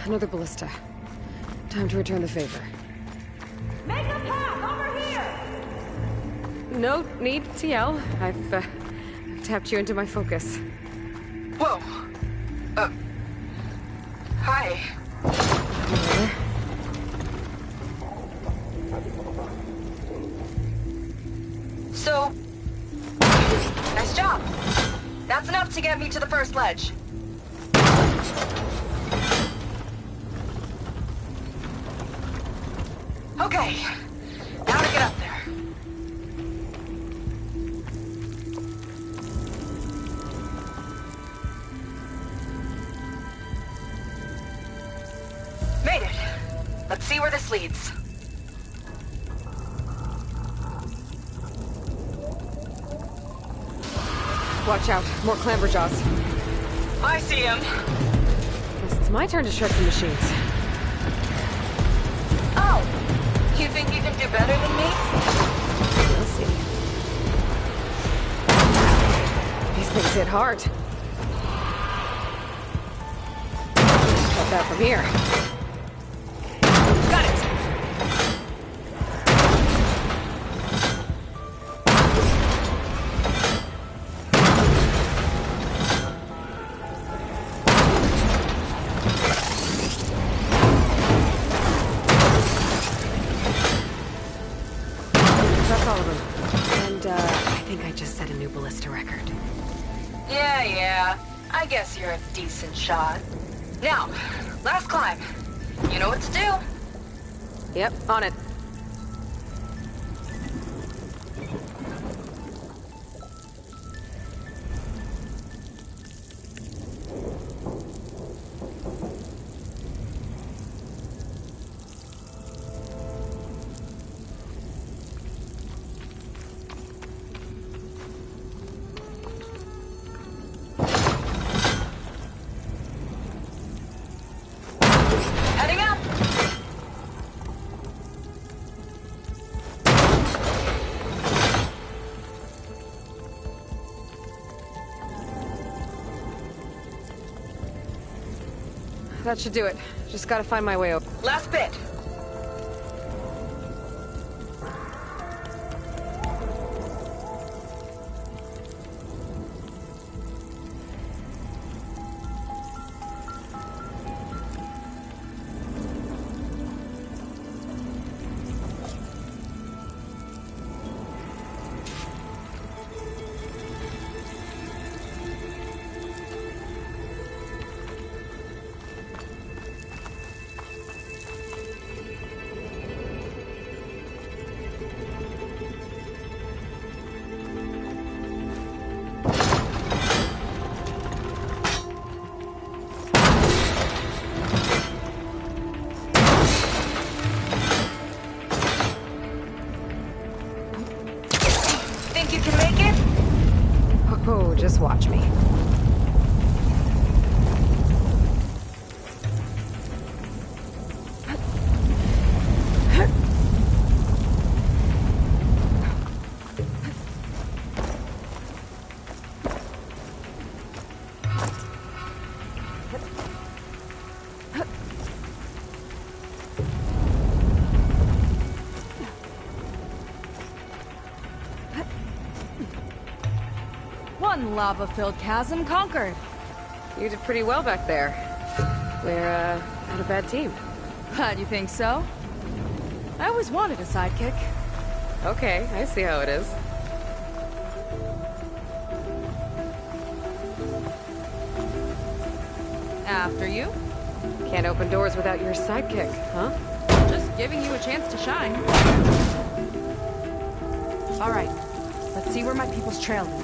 another ballista. Time to return the favor. Make a path over here! No need to yell. I've tapped you into my focus. Whoa. Hi. So, nice job. That's enough to get me to the first ledge. Okay, now to get up there. Made it. Let's see where this leads. Watch out, more clamberjaws. I see him. Guess it's my turn to shred some machines. Oh, you think you can do better than me? We'll see. These things hit hard. Got that from here. Got it. That's all of them. And, I think I just set a new ballista record. Yeah. I guess you're a decent shot. Now, last climb. You know what to do. Yep, on it. Heading up. That should do it. Just gotta find my way over. Last bit. Think you can make it? Oh, just watch me. One lava-filled chasm conquered. You did pretty well back there. We're, not a bad team. Glad you think so. I always wanted a sidekick. Okay, I see how it is. After you. Can't open doors without your sidekick, huh? Just giving you a chance to shine. All right, let's see where my people's trail leads.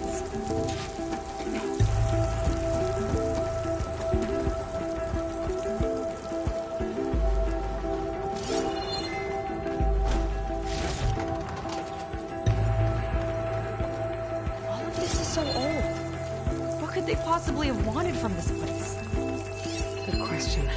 All of this is so old. What could they possibly have wanted from this place? Good question.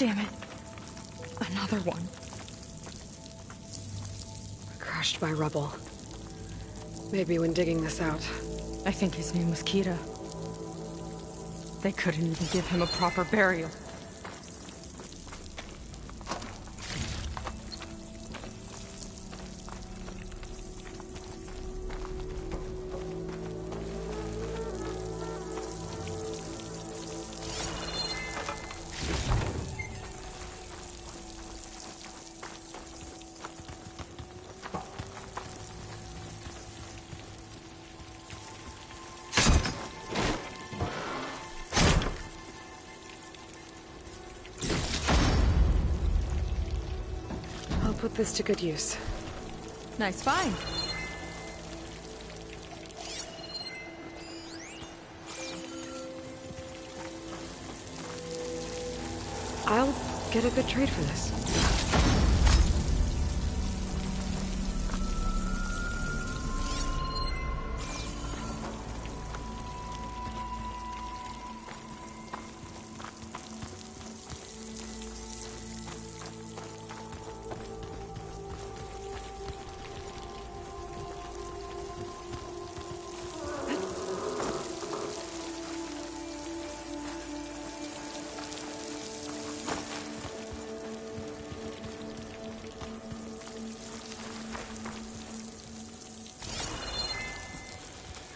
damn it. Another one. Crushed by rubble. Maybe when digging this out. I think his name was Kira. They couldn't even give him a proper burial. Put this to good use. Nice find. I'll get a good trade for this.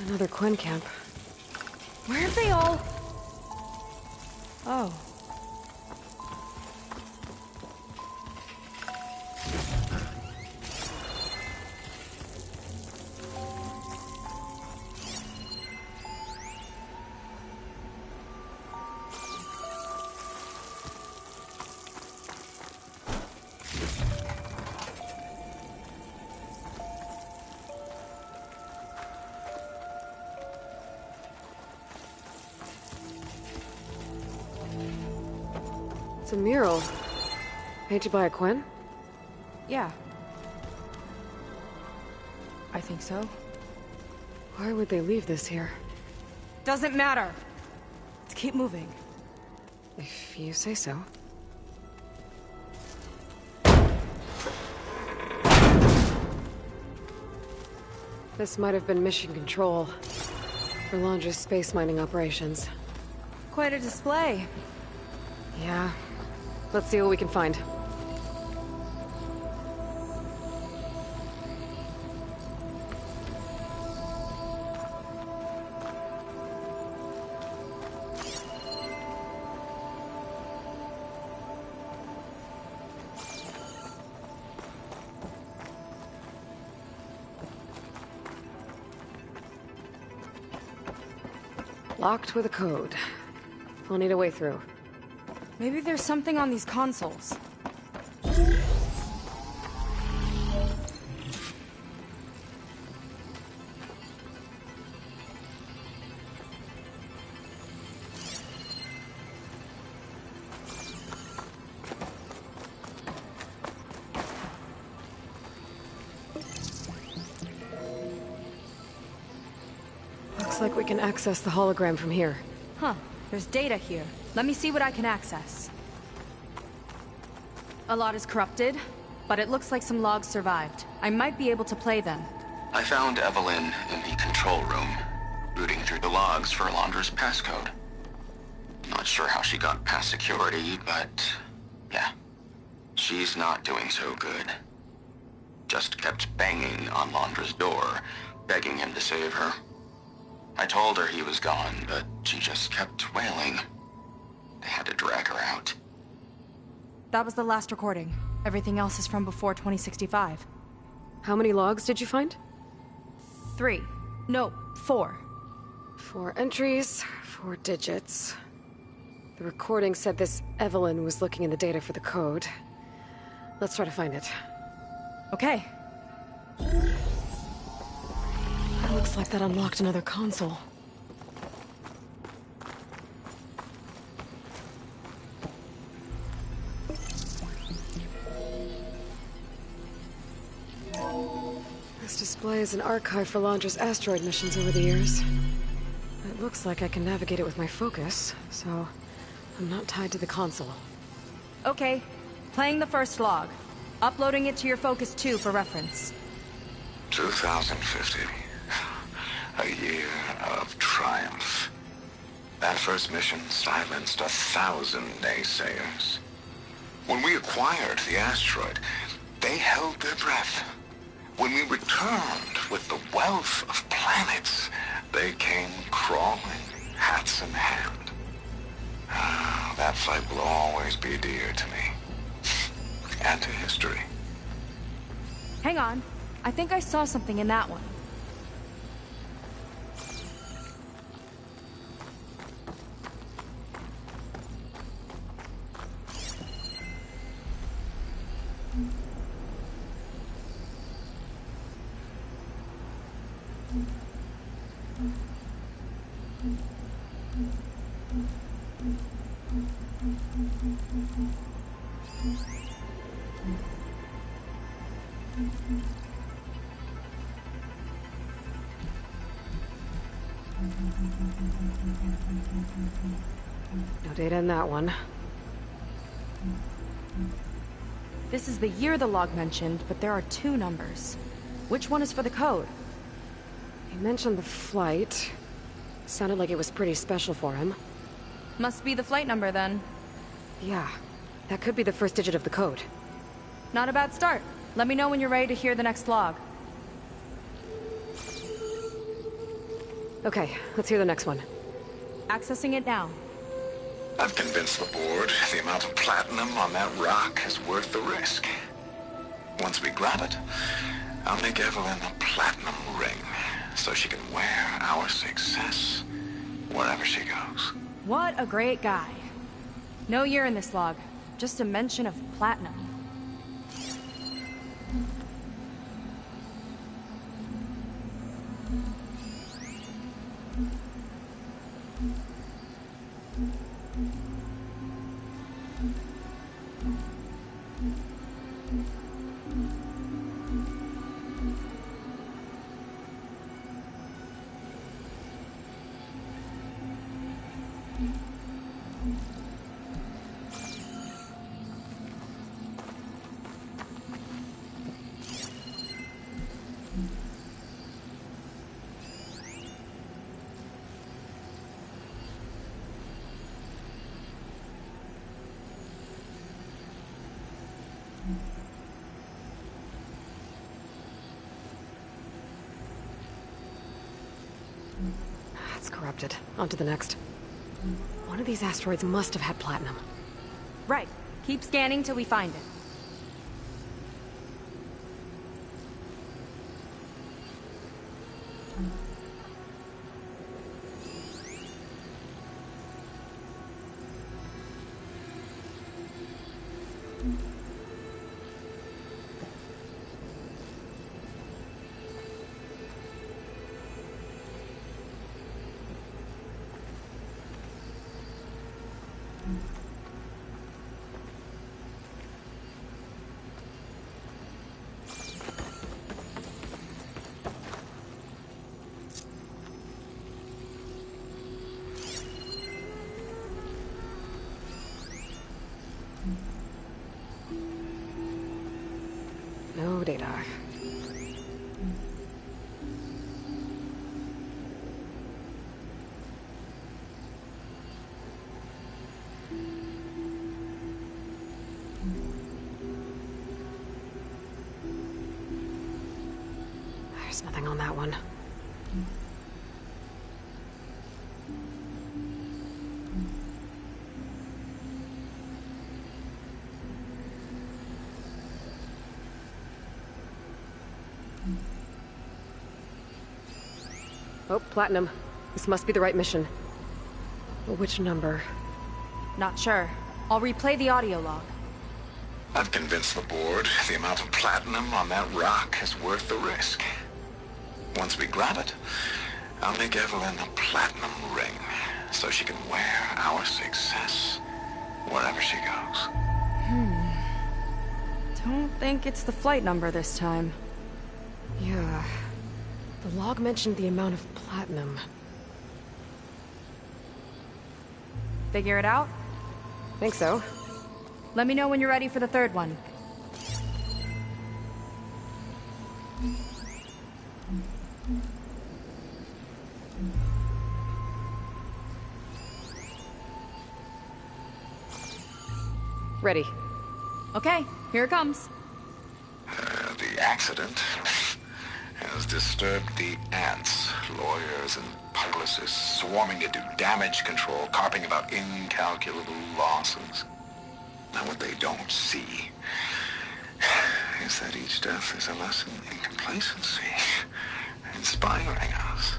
Another Quen camp. Where have they all... Oh. It's a mural. Painted by a Quen? Yeah. I think so. Why would they leave this here? Doesn't matter. Let's keep moving. If you say so. This might have been mission control for Londra's space mining operations. Quite a display. Yeah. Let's see what we can find. Locked with a code. I'll need a way through. Maybe there's something on these consoles. Looks like we can access the hologram from here. Huh. There's data here. Let me see what I can access. A lot is corrupted, but it looks like some logs survived. I might be able to play them. I found Evelyn in the control room, rooting through the logs for Londra's passcode. Not sure how she got past security, but yeah, she's not doing so good. Just kept banging on Londra's door, begging him to save her. I told her he was gone, but she just kept wailing. They had to drag her out. That was the last recording. Everything else is from before 2065. How many logs did you find? 3. No, 4. 4 entries, 4 digits. The recording said this Evelyn was looking in the data for the code. Let's try to find it. Okay. It looks like that unlocked another console. This display is an archive for Londra's asteroid missions over the years. It looks like I can navigate it with my focus, so I'm not tied to the console. Okay, playing the first log. Uploading it to your Focus 2 for reference. 2050. A year of triumph. That first mission silenced 1,000 naysayers. When we acquired the asteroid, they held their breath. When we returned with the wealth of planets, they came crawling, hats in hand. That fight will always be dear to me. And to history. Hang on. I think I saw something in that one. No data in that one. This is the year the log mentioned, but there are 2 numbers. Which one is for the code? He mentioned the flight. Sounded like it was pretty special for him. Must be the flight number, then. Yeah, that could be the first digit of the code. Not a bad start. Let me know when you're ready to hear the next log. Okay, let's hear the next one. Accessing it now. I've convinced the board the amount of platinum on that rock is worth the risk. Once we grab it, I'll make Evelyn a platinum ring, so she can wear our success wherever she goes. What a great guy. No year in this log, just a mention of platinum. It's corrupted. On to the next. One of these asteroids must have had platinum. Right. Keep scanning till we find it. No data. There's nothing on that one. Oh, platinum. This must be the right mission. But which number? Not sure. I'll replay the audio log. I've convinced the board the amount of platinum on that rock is worth the risk. Once we grab it, I'll make Evelyn a platinum ring, so she can wear our success wherever she goes. Don't think it's the flight number this time. Yeah. The log mentioned the amount of platinum. Figure it out? Think so. Let me know when you're ready for the third one. Ready. Okay, here it comes. The accident has disturbed the ants, lawyers and publicists swarming to do damage control, carping about incalculable losses. Now what they don't see is that each death is a lesson in complacency, inspiring us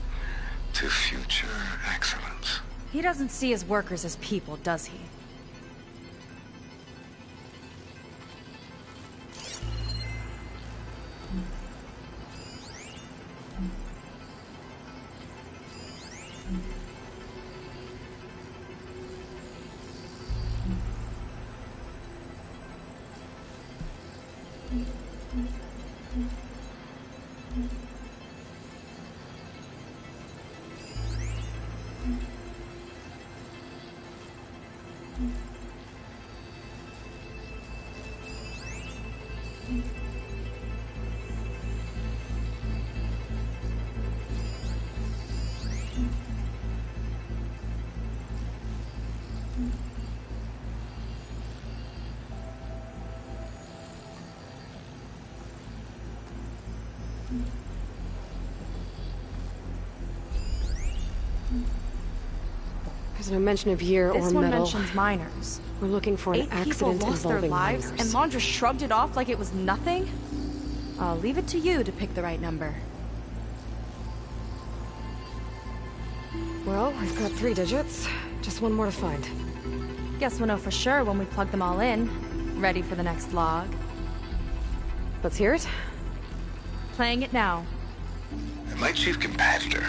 to future excellence. He doesn't see his workers as people, does he? There's no mention of year or This metal. one mentions miners. We're looking for an 8 people accident lost their involving lives, miners. and Lon just shrugged it off like it was nothing? I'll leave it to you to pick the right number. Well, we've got 3 digits. Just one more to find. Guess we'll know for sure when we plug them all in. Ready for the next log. Let's hear it. Playing it now. My chief competitor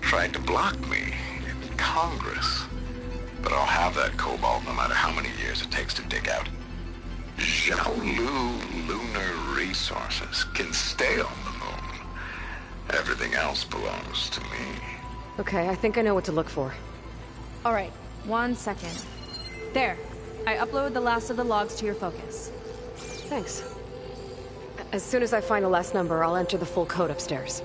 tried to block me in Congress. But I'll have that cobalt no matter how many years it takes to dig out. Xiaolu Lunar Resources can stay on the moon. Everything else belongs to me. Okay, I think I know what to look for. Alright, 1 second. There. I uploaded the last of the logs to your focus. Thanks. As soon as I find the last number, I'll enter the full code upstairs.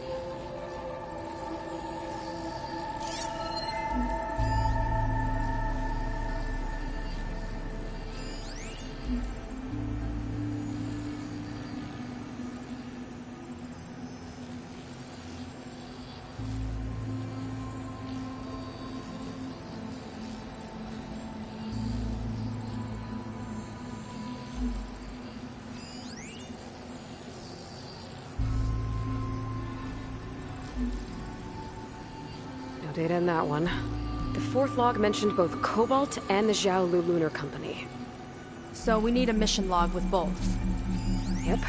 No data in that one. The 4th log mentioned both Cobalt and the Xiaolu Lunar Company. So we need a mission log with both. Yep.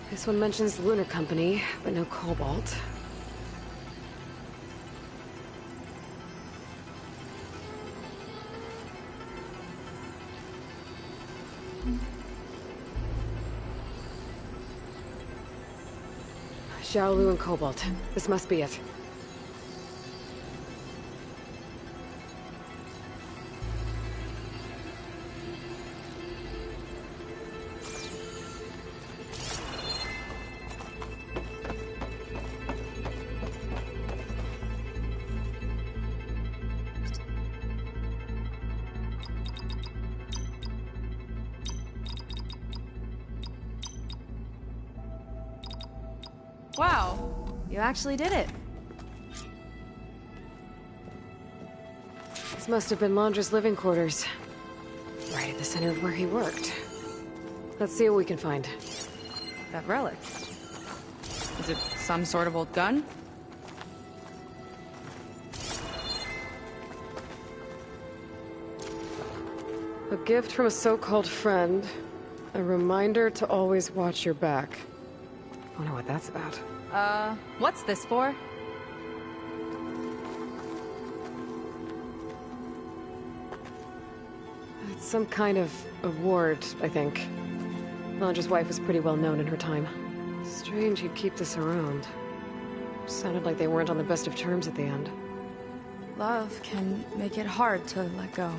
This one mentions the Lunar Company, but no Cobalt. Xiaolu and Cobalt. This must be it. Wow, you actually did it. This must have been Londra's living quarters. Right at the center of where he worked. Let's see what we can find. That relic. Is it some sort of old gun? A gift from a so-called friend. A reminder to always watch your back. I don't know what that's about. What's this for? It's some kind of award, I think. Londra's wife was pretty well known in her time. Strange he'd keep this around. Sounded like they weren't on the best of terms at the end. Love can make it hard to let go.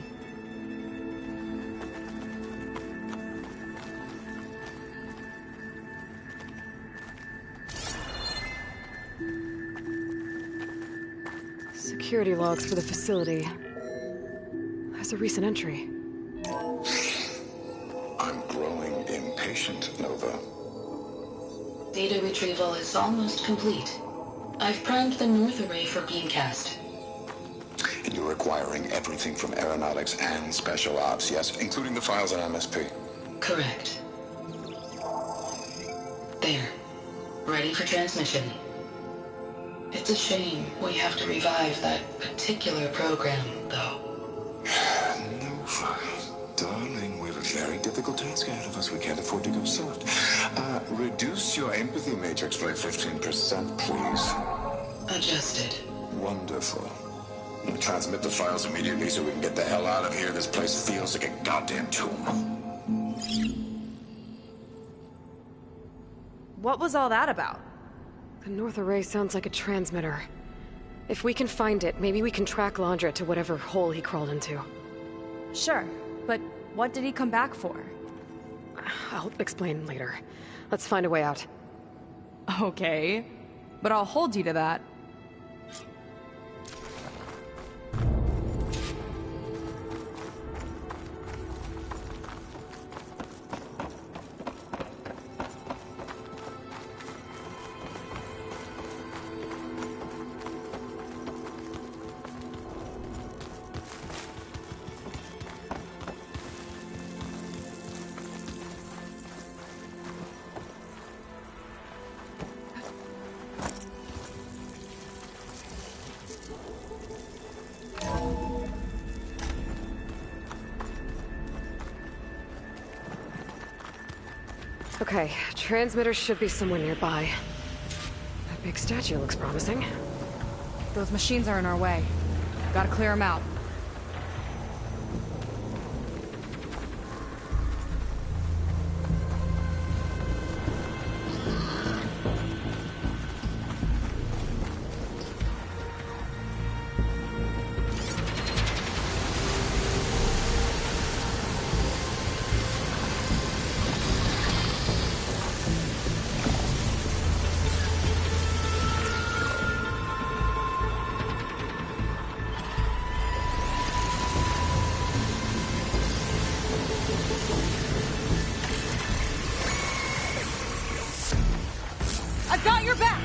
Security logs for the facility. There's a recent entry. I'm growing impatient, Nova. Data retrieval is almost complete. I've primed the North Array for beamcast. And you're acquiring everything from aeronautics and special ops, yes? Including the files on MSP? Correct. There. Ready for transmission. It's a shame we have to revive that particular program, though. Nova, darling, we have a very difficult task ahead of us. We can't afford to go soft. Reduce your empathy matrix by 15%, please. Adjusted. Wonderful. Transmit the files immediately so we can get the hell out of here. This place feels like a goddamn tomb. What was all that about? The North Array sounds like a transmitter. If we can find it, maybe we can track Londra to whatever hole he crawled into. Sure, but what did he come back for? I'll explain later. Let's find a way out. Okay, but I'll hold you to that. Okay, transmitter should be somewhere nearby. That big statue looks promising. Those machines are in our way. Gotta clear them out. I've got your back!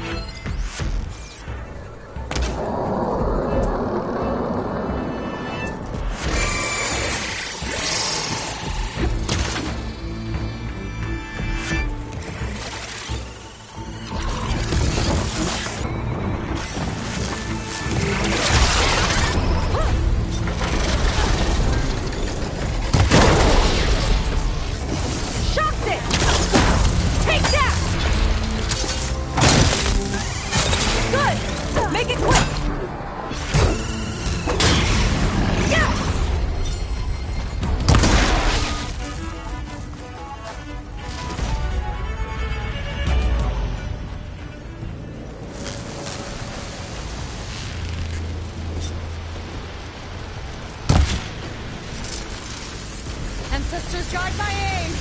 Ancestors guide my aim!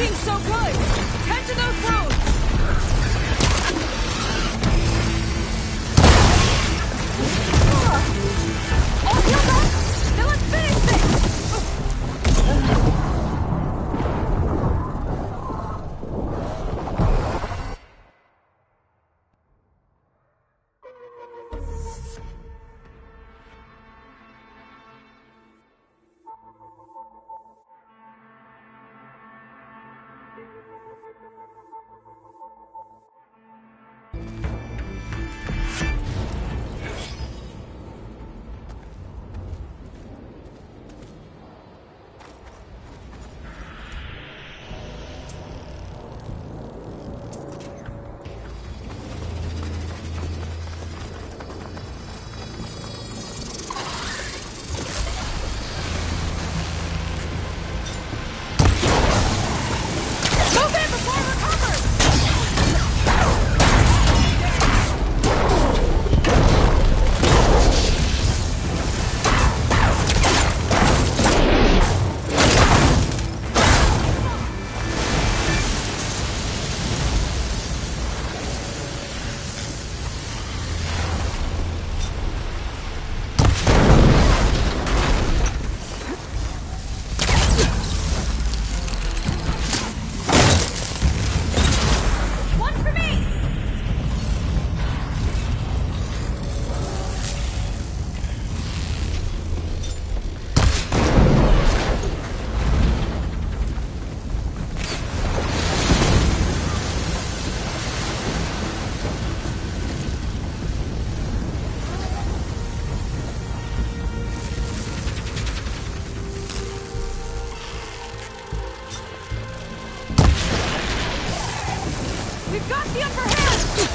looking so good! Tend to those wounds! All healed up? Then let's finish this! We've got the upper hand!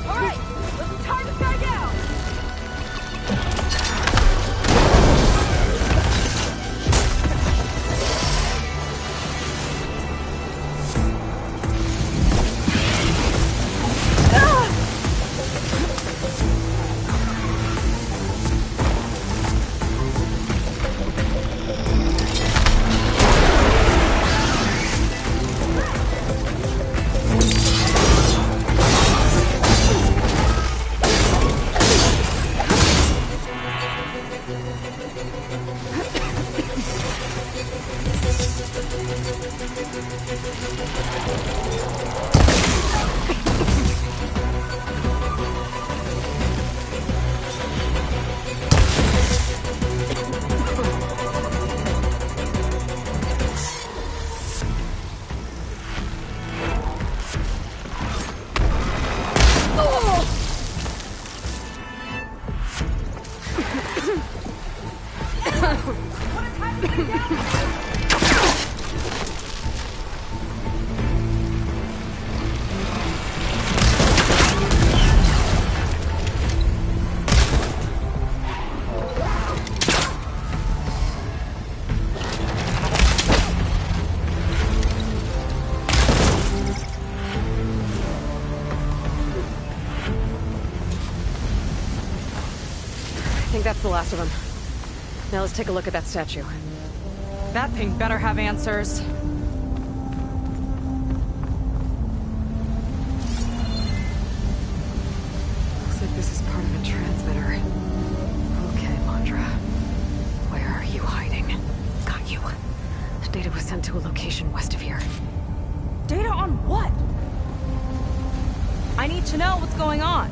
Alright, let's tie this guy down! I think that's the last of them. Now let's take a look at that statue. That thing better have answers. Looks like this is part of a transmitter. Okay, Londra. Where are you hiding? Got you. The data was sent to a location west of here. Data on what? I need to know what's going on.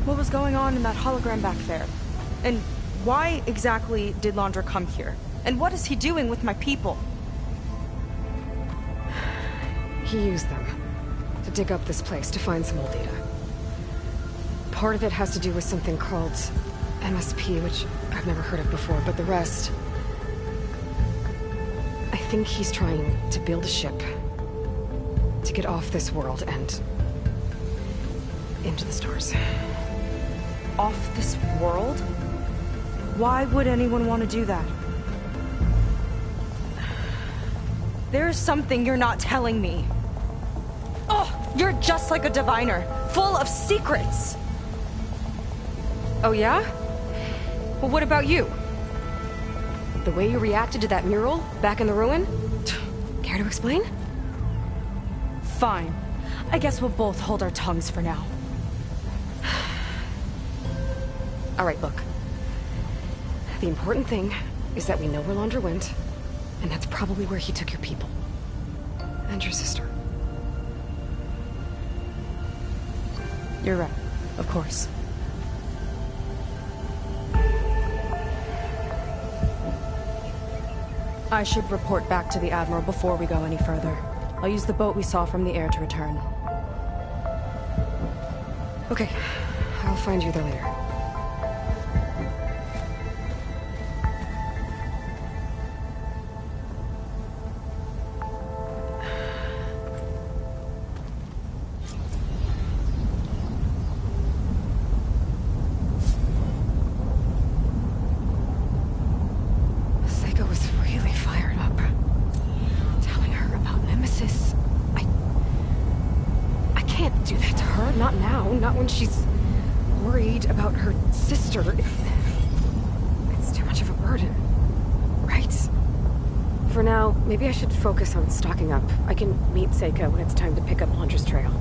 What was going on in that hologram back there? And why exactly did Londra come here? And what is he doing with my people? He used them to dig up this place to find some old data. Part of it has to do with something called MSP, which I've never heard of before, but the rest... I think he's trying to build a ship to get off this world and into the stars. Off this world? Why would anyone want to do that? There's something you're not telling me. Oh, you're just like a diviner, full of secrets. Oh yeah? Well, what about you? The way you reacted to that mural back in the ruin? Care to explain? Fine. I guess we'll both hold our tongues for now. All right, look. The important thing is that we know where Londra went, and that's probably where he took your people. And your sister. You're right. Of course. I should report back to the Admiral before we go any further. I'll use the boat we saw from the air to return. Okay. I'll find you there later. Not when she's worried about her sister. It's too much of a burden, right? For now, maybe I should focus on stocking up. I can meet Seika when it's time to pick up Londra's trail.